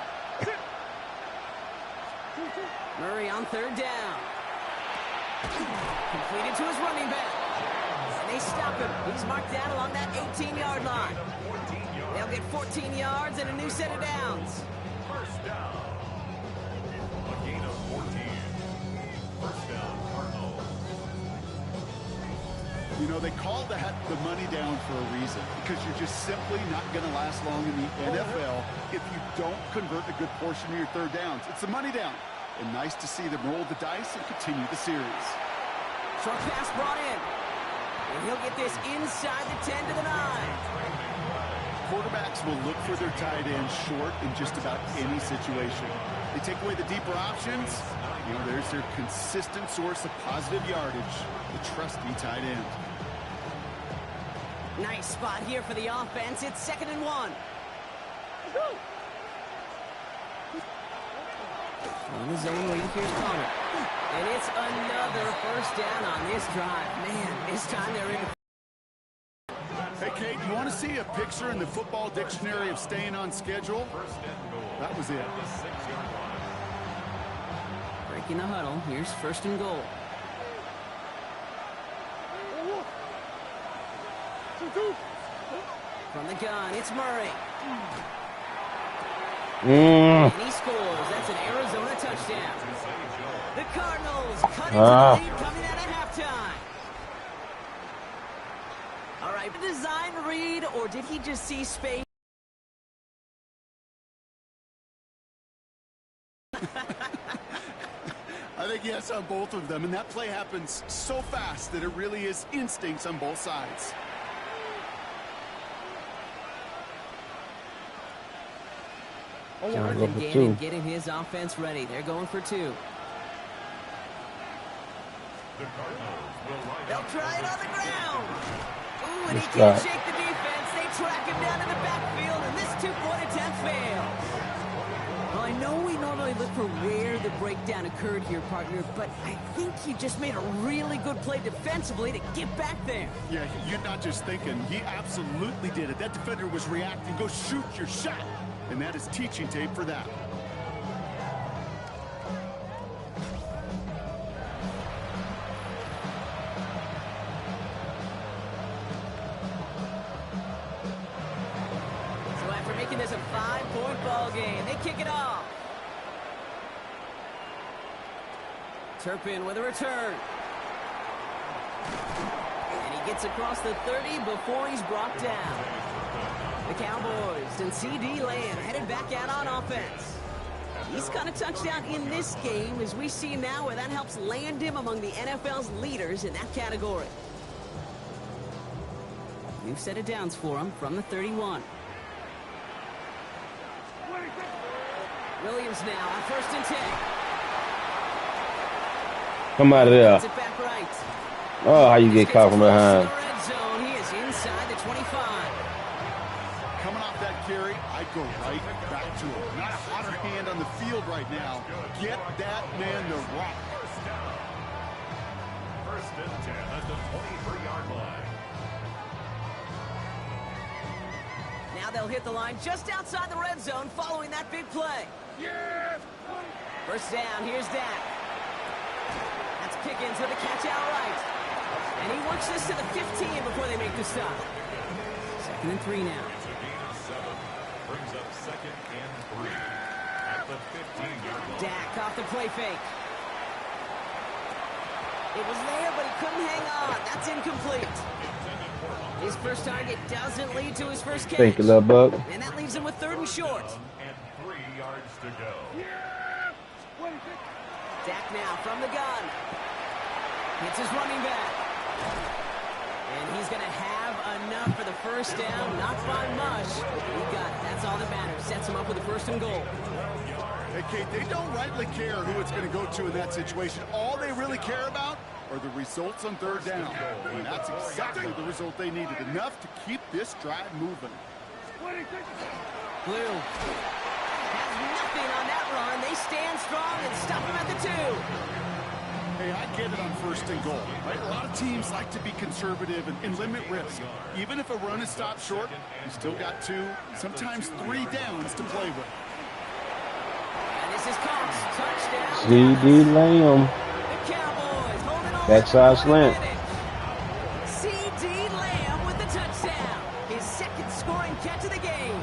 Murray on 3rd down. Completed to his running back. And they stop him. He's marked down along that 18-yard line. They'll get 14 yards and a new set of downs. First down. A gain of 14. First down, Cardinals. You know, they call that the money down for a reason, because you're just simply not going to last long in the NFL if you don't convert a good portion of your 3rd downs. It's the money down. And nice to see them roll the dice and continue the series. Short pass brought in. And he'll get this inside the 10 to the 9. Quarterbacks will look for their tight end short in just about any situation. They take away the deeper options. You know, there's their consistent source of positive yardage, the trusty tight end. Nice spot here for the offense. It's 2nd and 1. On the zone read, here's Connor. And it's another first down on this drive. Man, this time they're in. Hey, Kate, you want to see a picture in the football dictionary of staying on schedule? That was it. Breaking the huddle. Here's 1st and goal. From the gun, it's Murray. And he scores. That's an Arizona touchdown. The Cardinals cut into the lead coming out of halftime. All right, design read, or did he just see space? I think yes on both of them, and that play happens so fast that it really is instincts on both sides. Jonathan Gannon getting his offense ready. They're going for 2. They'll try it on the ground. Ooh, and he can't shake the defense. They track him down in the backfield, and this 2-point attempt fails. Well, I know we normally look for where the breakdown occurred here, partner, but I think he just made a really good play defensively to get back there. Yeah, you're not just thinking. He absolutely did it. That defender was reacting. Go shoot your shot. And that is teaching tape for that. So after making this a 5-point ball game, they kick it off. Turpin with a return. And he gets across the 30 before he's brought down. The Cowboys and C.D. Lamb headed back out on offense. He's got a touchdown in this game, as we see now, where that helps land him among the NFL's leaders in that category. New set of downs for him from the 31. Williams now on 1st and 10. Come out of there. Gets it back right. Oh, how you get caught from behind? Red zone. He is inside the 25. Coming off that carry, I'd go right back to him. Not a hotter hand on the field right now. Get that man to rock. First and 10 at the 23-yard line. Now they'll hit the line just outside the red zone following that big play. Yes! First down, here's Dak. That's Pickens with a catch outright. And he works this to the 15 before they make the stop. 2nd and 3 now. It's a gain of 7. Brings up 2nd and 3 at the 15-yard line. Dak off the play fake. It was there, but he couldn't hang on. That's incomplete. His first target doesn't lead to his first catch. Thank you, little buck. And that leaves him with 3rd and short. And 3 yards to go. Dak now from the gun. Hits his running back. And he's going to have enough for the first down. Not by much. He got it. That's all that matters. Sets him up with a 1st and goal. Hey, Kate, they don't rightly care who it's going to go to in that situation. All they really care about are the results on 3rd down. And that's exactly the result they needed. Enough to keep this drive moving. Blue has nothing on that run. They stand strong and stop him at the 2. Hey, I get it on 1st and goal, right? A lot of teams like to be conservative and limit risk. Even if a run is stopped short, you still got 2, sometimes 3 downs to play with. And this is Cox. Touchdown. C.D. Lamb. The Cowboys holding on. Backside slant. C.D. Lamb with the touchdown. His 2nd scoring catch of the game.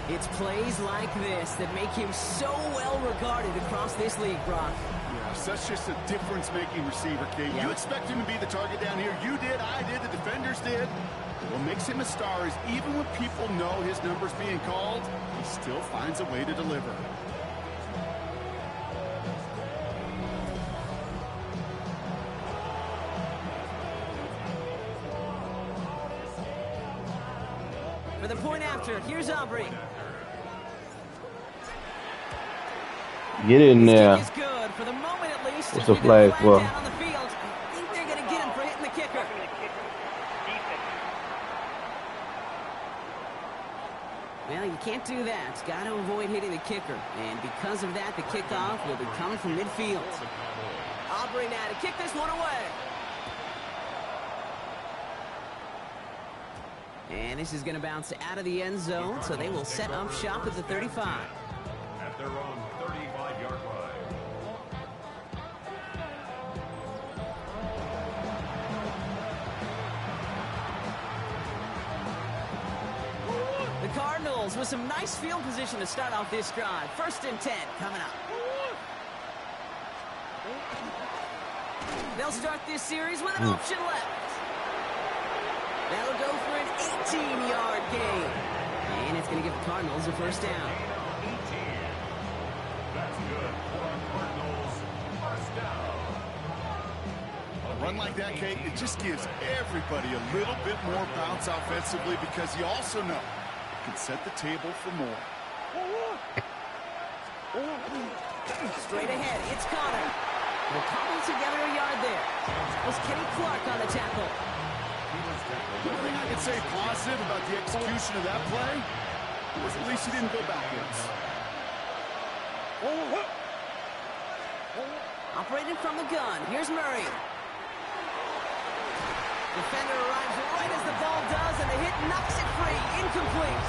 It's plays like this that make him so well regarded across this league, Brock. Yeah, such just a difference-making receiver, Kate. Yeah. You expect him to be the target down here. You did, I did, the defenders did. What makes him a star is even when people know his number's being called, he still finds a way to deliver. For the point after, here's Aubrey. Get in there. Kick is good for the moment at least. What's the flag for? Down on the field. I think they're going to get him for hitting the kicker. Well, you can't do that. Got to avoid hitting the kicker. And because of that, the kickoff will be coming from midfield. Aubrey now to kick this one away. And this is going to bounce out of the end zone, so they will set up shop at the 35. At their own 35-yard line. The Cardinals with some nice field position to start off this drive. 1st and 10 coming up. They'll start this series with an option left. That'll go for an 18-yard gain. And it's going to give the Cardinals a 1st down. 18. That's good for the Cardinals. 1st down. A run like that, Kate, it just gives everybody a little bit more bounce offensively because you also know it can set the table for more. Straight ahead, it's Connor. We'll cobble together a yard there. That was Kenny Clark on the tackle. The only thing I can say positive about the execution of that play was at least he didn't go backwards. Operating from the gun. Here's Murray. Defender arrives right as the ball does, and the hit knocks it free. Incomplete.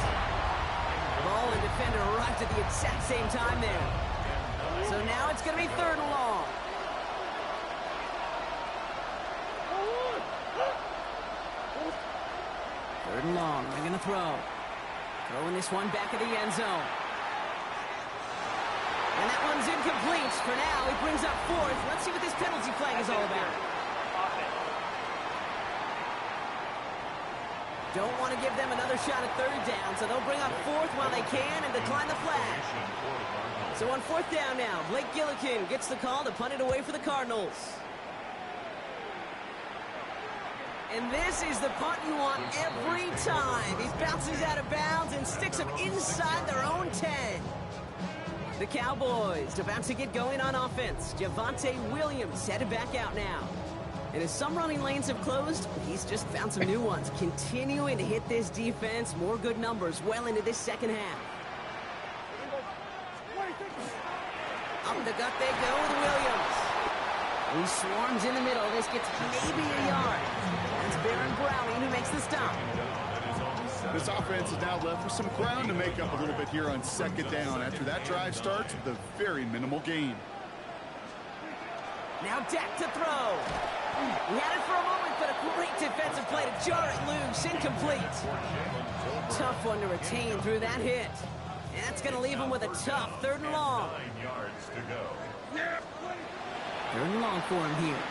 Ball and defender arrived at the exact same time there. So now it's going to be 3rd and long. Third and long. They're going to throw. Throwing this one back of the end zone. And that one's incomplete. For now, he brings up 4th. Let's see what this penalty flag is all about. Don't want to give them another shot at 3rd down, so they'll bring up 4th while they can and decline the flag. So on 4th down now, Blake Gillikin gets the call to punt it away for the Cardinals. And this is the punt you want every time. He bounces out of bounds and sticks them inside their own 10. The Cowboys about to get going on offense. Javonte Williams headed back out now. And as some running lanes have closed, he's just found some new ones. Continuing to hit this defense. More good numbers well into this second half. Up the gut they go with Williams. He swarms in the middle. This gets maybe a yard. That's Baron Browning who makes the stop. This offense is now left with some ground to make up a little bit here on second down after that drive starts with a very minimal gain. Now Dak to throw. He had it for a moment, but a great defensive play to jar it loose. Incomplete. Tough one to retain through that hit. And that's going to leave him with a tough 3rd and long. 9 yards to go. 3rd and long for him here.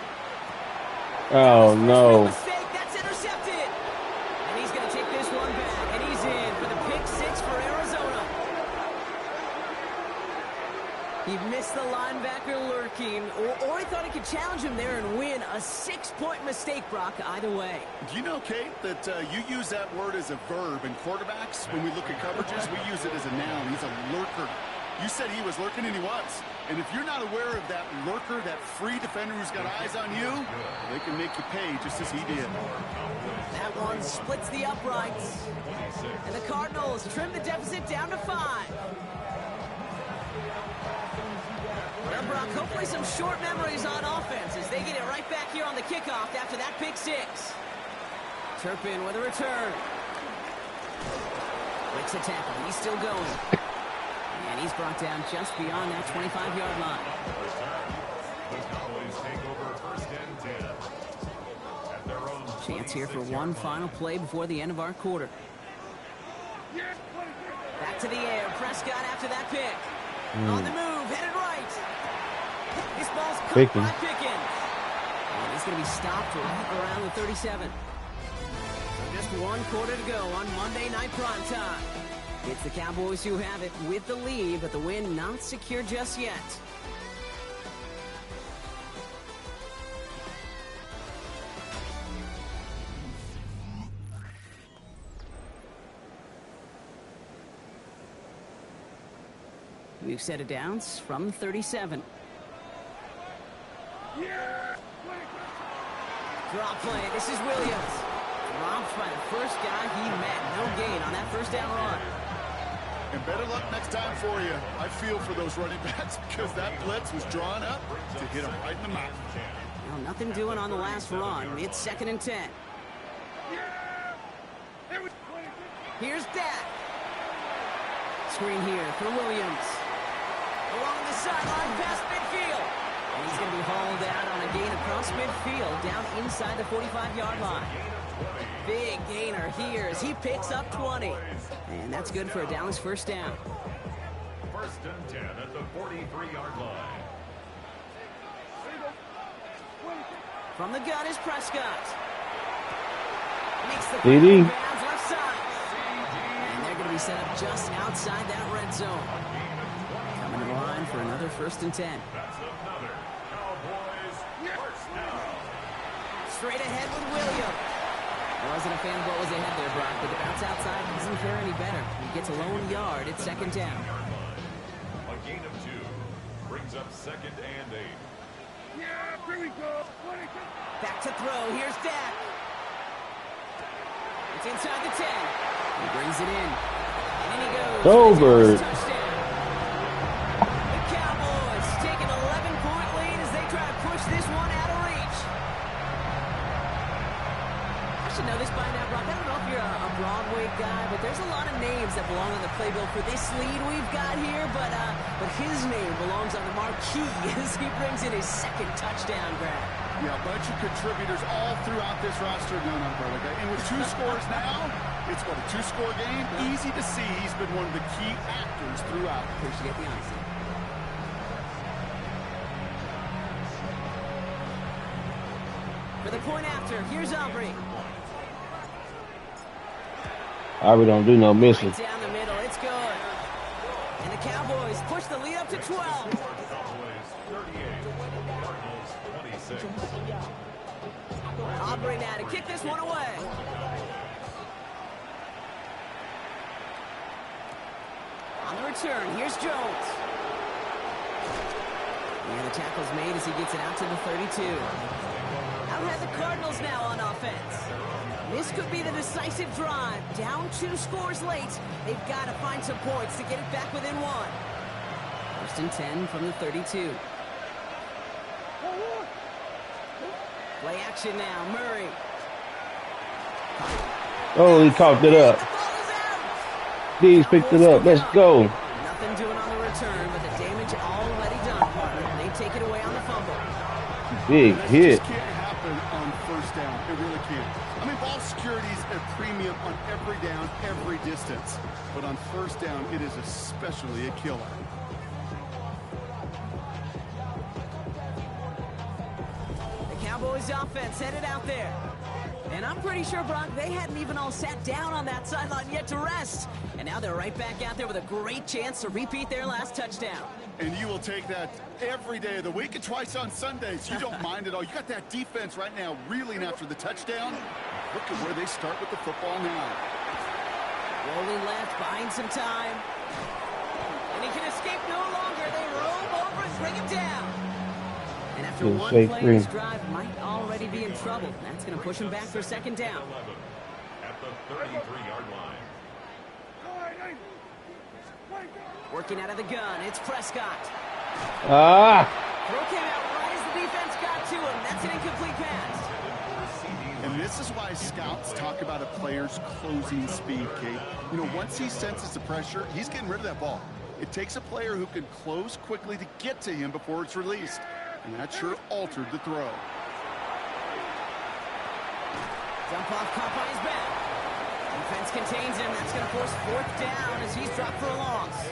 Oh, no. Mistake, that's intercepted. And he's going to take this one back, and he's in for the pick 6 for Arizona. He missed the linebacker lurking, or he thought he could challenge him there and win. A 6-point mistake, Brock, either way. Do you know, Kate, that you use that word as a verb in quarterbacks? When we look at coverages, we use it as a noun. He's a lurker. You said he was lurking, and he was. And if you're not aware of that lurker, that free defender who's got eyes on you, they can make you pay just as he did. That one splits the uprights. And the Cardinals trim the deficit down to 5. Well, Brock, hopefully some short memories on offense as they get it right back here on the kickoff after that pick 6. Turpin with a return. Breaks a tackle. He's still going. And he's brought down just beyond that 25-yard line. The Cowboys take over 1st and 10. At their own Chance here for one final play before the end of our quarter. Back to the air. Prescott after that pick. On the move, headed right. This ball's caught by Pickens. And he's going to be stopped right around the 37. So just one quarter to go on Monday Night Primetime. It's the Cowboys who have it with the lead, but the win not secure just yet. We've set it down from 37. Drop play. This is Williams. Dropped by the first guy he met. No gain on that 1st down run. And better luck next time for you. I feel for those running backs because that blitz was drawn up to hit him right in the mouth. Well, nothing doing on the last run. It's 2nd and 10. Here's Dak. Screen here for Williams. Along the sideline past midfield. And he's going to be hauled out on a gain across midfield down inside the 45-yard line. Big gainer here as he picks up 20. And that's good for a Dallas 1st down. 1st and 10 at the 43-yard line. From the gun is Prescott. Makes the TD. bounds left side. And they're going to be set up just outside that red zone. Coming to the line for another 1st and 10. That's another Cowboys 1st down. Straight ahead with Williams. I wasn't a fan of what was ahead there, Brock, but the bounce outside doesn't fare any better. He gets a lone yard at 2nd down. A gain of 2 brings up 2nd and 8. Here we go. Back to throw. Here's Dak. It's inside the 10. He brings it in. And in he goes. Over. Touchdown. The Cowboys take an 11-point lead as they try to push this one out of reach. I should know this by now, Brock. I don't know if you're a Broadway guy, but there's a lot of names that belong on the playbill for this lead we've got here. But his name belongs on the marquee as he brings in his 2nd touchdown grab. Yeah, a bunch of contributors all throughout this roster. No, not Brother Guy. And with 2 scores now, it's what, a 2-score game? Easy to see he's been one of the key actors throughout. Appreciate the honesty. For the point after, here's Aubrey. Aubrey don't do no missing. Right down the middle, it's good. And the Cowboys push the lead up to 12. Cowboys 38, Cardinals 26. Aubrey now to kick this one away. On the return, here's Jones. And the tackle's made as he gets it out to the 32. Out have the Cardinals now on offense. This could be the decisive drive. Down 2 scores late. They've got to find some points to get it back within 1. First and 10 from the 32. Play action now, Murray. Oh, he coughed it up. He's picked it up. Let's go. Nothing doing on the return, but the damage already done, partner. They take it away on the fumble. Big hit. This can't happen on first down. It really can't. I mean, ball security's a premium on every down, every distance. But on first down, it is especially a killer. The Cowboys offense headed out there. And I'm pretty sure, Brock, they hadn't even all sat down on that sideline yet to rest. And now they're right back out there with a great chance to repeat their last touchdown. And you will take that every day of the week and twice on Sundays. You don't mind at all. You got that defense right now reeling after the touchdown. Look at where they start with the football now. Rolling left, buying some time. And he can escape no longer. They roll over and bring him down. And after one play, this drive might already be in trouble. That's going to push him back for second down. At the 33-yard line. Working out of the gun, it's Prescott. Throw came out right as the defense got to him. That's an incomplete pass. And this is why scouts talk about a player's closing speed, Kate. You know, once he senses the pressure, he's getting rid of that ball. It takes a player who can close quickly to get to him before it's released. And that sure altered the throw. Dump off, caught by his back. Defense contains him. That's going to force fourth down as he's dropped for a loss.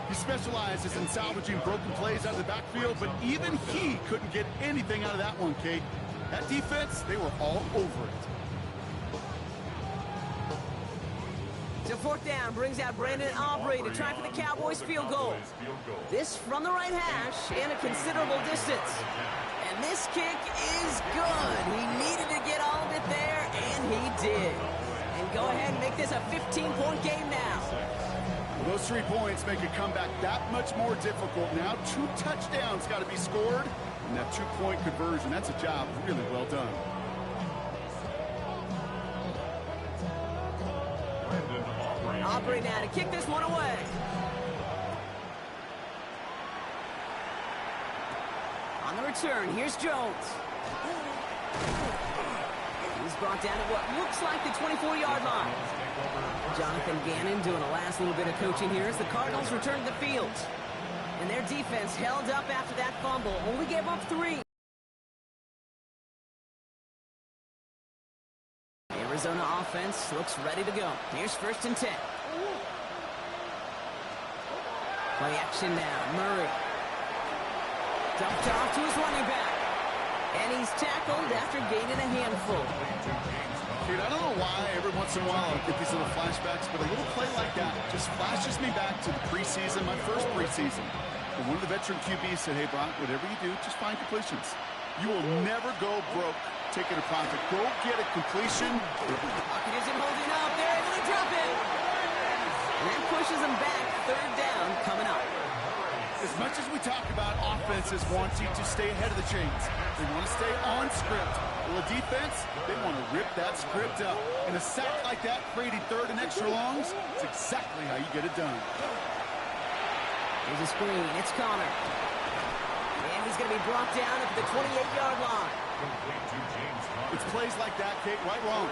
He specializes in salvaging broken plays out of the backfield, but even he couldn't get anything out of that one, Kate. That defense, they were all over it. So fourth down brings out Brandon Aubrey to try for the Cowboys field goal. This from the right hash and a considerable distance. And this kick is good. He needed to get all of it there, and he did. And go ahead and make this a 15-point game now. Well, those 3 points make a comeback that much more difficult. Now 2 touchdowns got to be scored, and that 2-point conversion, that's a job really well done. Aubrey now to kick this one away. On the return, here's Jones. He's brought down at what looks like the 24-yard line. Jonathan Gannon doing a last little bit of coaching here as the Cardinals return to the field. And their defense held up after that fumble, only gave up 3. Arizona offense looks ready to go. Here's first and 10. Play action now. Murray. Dumped off to his running back. And he's tackled after gaining a handful. Dude, I don't know why every once in a while I get these little flashbacks, but a little play like that just flashes me back to the preseason, my first preseason. And one of the veteran QBs said, hey, Brock, whatever you do, just find completions. You will never go broke taking a profit. Go get a completion. Pocket isn't holding up. They're able to drop it. And that pushes them back. Third down coming up. As much as we talk about offenses wanting to stay ahead of the chains, they want to stay on script. Well, the defense, they want to rip that script up. And a sack like that, creating third and extra longs, it's exactly how you get it done. Here's a screen. It's Connor. And he's going to be brought down at the 28-yard line. It's plays like that, Kate, right wrong.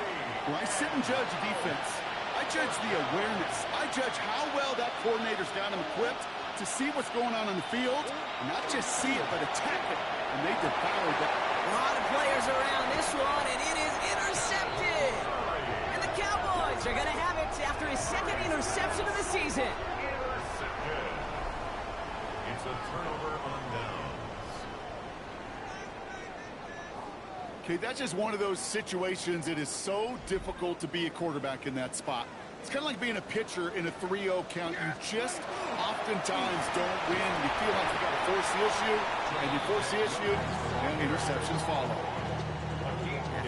When I sit and judge a defense, I judge the awareness. I judge how well that coordinator's got him equipped to see what's going on the field, and not just see it, but attack it. And they devoured that. A lot of players around this one, and it is intercepted. And the Cowboys are going to have it after his second interception of the season. It's a turnover on downs. Okay, that's just one of those situations. It is so difficult to be a quarterback in that spot. It's kind of like being a pitcher in a 3-0 count. You just oftentimes don't win. You feel like you got to force the issue, and you force the issue, and interceptions follow.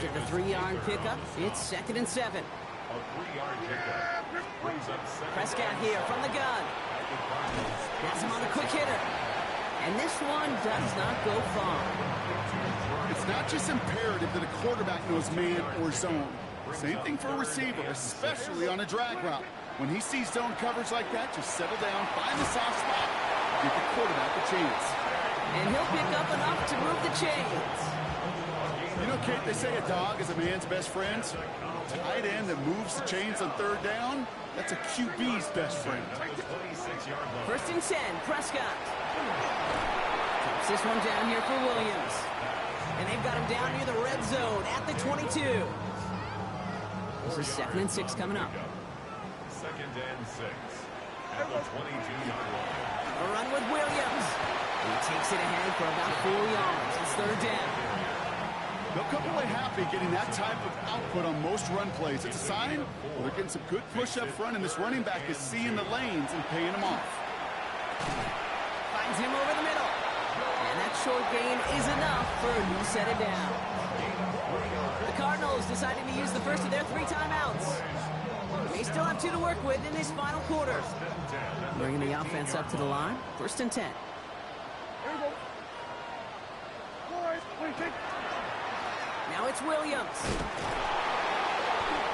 After the 3-yard pickup, it's 2nd and 7. A 3-yard pickup brings up second. Prescott here from the gun. Has him on the quick hitter. And this one does not go far. It's not just imperative that a quarterback knows man or zone. Same thing for a receiver, especially on a drag route. When he sees zone coverage like that, just settle down, find the soft spot, give the quarterback a chance. And he'll pick up enough to move the chains. You know, Kate, they say a dog is a man's best friend. Tight end that moves the chains on 3rd down, that's a QB's best friend. 1st and 10, Prescott. Drops this one down here for Williams. And they've got him down near the red zone at the 22. This is 2nd and 6 coming up. 2nd and 6 at the 22-yard line. A run with Williams. He takes it ahead for about 4 yards. It's 3rd down. They'll come away happy getting that type of output on most run plays. It's a sign they're getting some good push up front, and this running back is seeing the lanes and paying them off. Finds him over the middle. And that short gain is enough for a new set of down. The Cardinals deciding to use the first of their 3 timeouts. They still have 2 to work with in this final quarter. Bringing the offense up to the line. 1st and 10. Now it's Williams.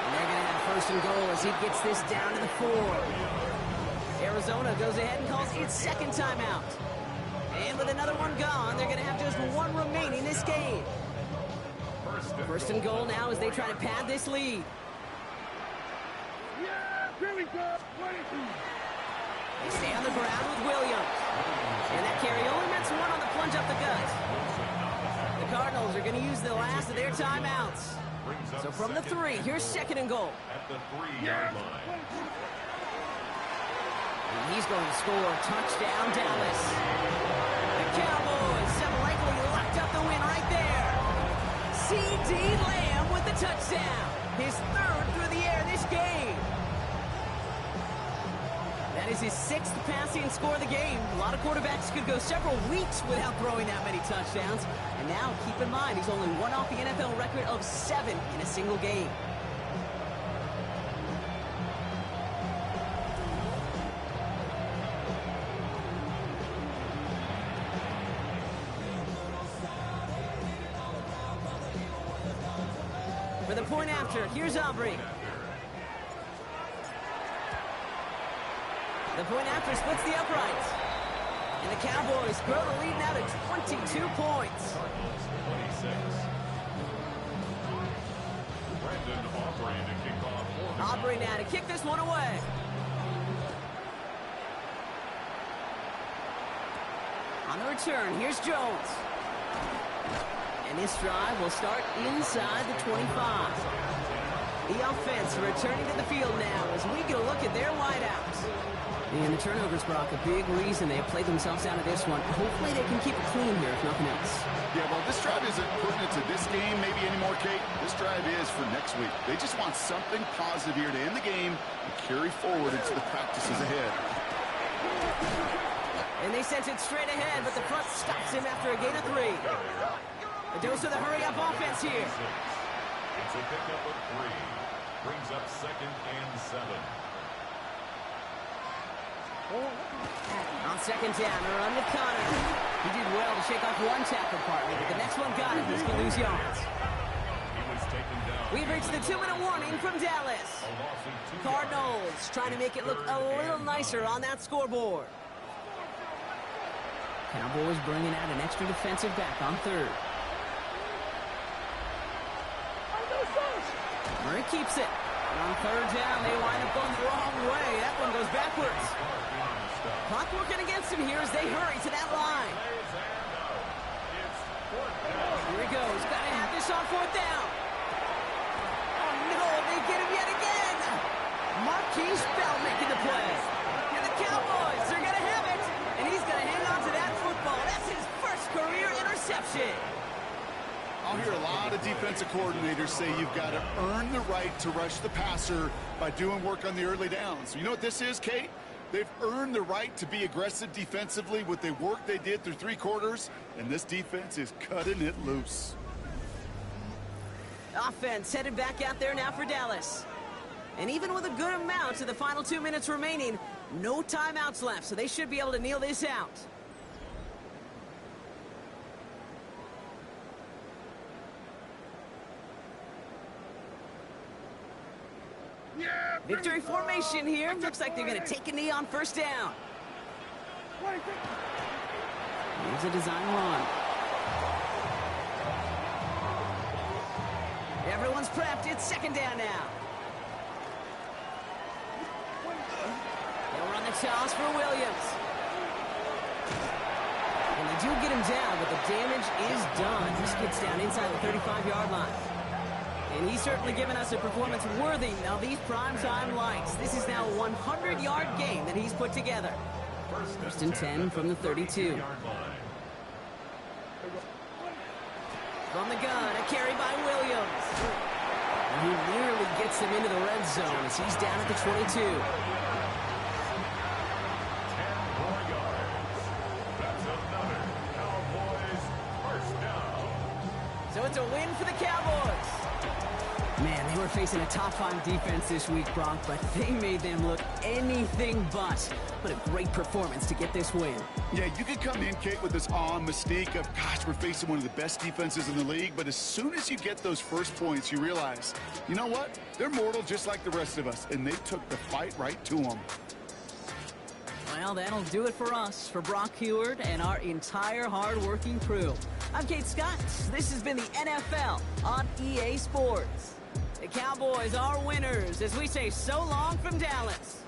And they're going to have 1st and goal as he gets this down to the 4. Arizona goes ahead and calls its 2nd timeout. And with another one gone, they're going to have just 1 remaining this game. 1st and goal now as they try to pad this lead. Here we go. They stay on the ground with Williams. And that carry only meant 1 on the plunge up the gut. The Cardinals are going to use the last of their timeouts. So from the 3, here's 2nd and goal. At the 3-yard line. And he's going to score. Touchdown, Dallas. The Cowboys have likely locked up the win right there. C.D. Lamb with the touchdown. His 3rd through the air this game. That is his 6th passing score of the game. A lot of quarterbacks could go several weeks without throwing that many touchdowns. And now, keep in mind, he's only 1 off the NFL record of 7 in a single game. For the point after, here's Aubrey. The point after splits the uprights. And the Cowboys grow the lead now to 22 points. 26. Brandon Aubrey to kick off. Aubrey now to kick this one away. On the return, here's Jones. And this drive will start inside the 25. The offense returning to the field now as we get a look at their wideouts. And the turnovers, Brock, a big reason they have played themselves out of this one. Hopefully they can keep it clean here, if nothing else. Yeah, well, this drive isn't pertinent to this game maybe anymore, Kate. This drive is for next week. They just want something positive here to end the game and carry forward into the practices ahead. And they sent it straight ahead, but the front stops him after a gain of 3. A dose of the hurry-up offense here. It's a pickup of 3. Brings up 2nd and 7. On 2nd down, a run with Connor. He did well to shake off one tackle partner, but the next one got him. He's going to lose yards. He was taken down. We've reached the 2-minute warning from Dallas. Cardinals trying to make it look a little nicer on that scoreboard. Cowboys bringing out an extra defensive back on 3rd. Murray keeps it. And on 3rd down, they wind up going the wrong way. That one goes backwards. Clock working against him here as they hurry to that line. Here he goes. Got to have this on 4th down. Oh, no, they get him yet again. Marquise Bell making the play. And the Cowboys, they're going to have it. And he's going to hang on to that football. That's his first career interception. I'll hear a lot of defensive coordinators say you've got to earn the right to rush the passer by doing work on the early downs. You know what this is, Kate? They've earned the right to be aggressive defensively with the work they did through 3 quarters, and this defense is cutting it loose. Offense headed back out there now for Dallas. And even with a good amount of the final 2 minutes remaining, no timeouts left, so they should be able to kneel this out. Victory formation here. Looks like they're going to take a knee on first down. Here's a design run. Everyone's prepped. It's second down now. They'll run the toss for Williams. And they do get him down, but the damage is done. This gets down inside the 35-yard line. And he's certainly given us a performance worthy of these primetime lights. This is now a 100-yard game that he's put together. First and 10 from the 32. From the gun, a carry by Williams. And he nearly gets them into the red zone as he's down at the 22. 10 more yards. That's another Cowboys first down. So it's a win for the Cowboys. Man, they were facing a top-5 defense this week, Bronk, but they made them look anything but. What a great performance to get this win. Yeah, you could come in, Kate, with this mystique of, gosh, we're facing one of the best defenses in the league, but as soon as you get those first points, you realize, you know what? They're mortal just like the rest of us, and they took the fight right to them. Well, that'll do it for us, for Brock Heward and our entire hard-working crew. I'm Kate Scott. This has been the NFL on EA Sports. The Cowboys are winners as we say so long from Dallas.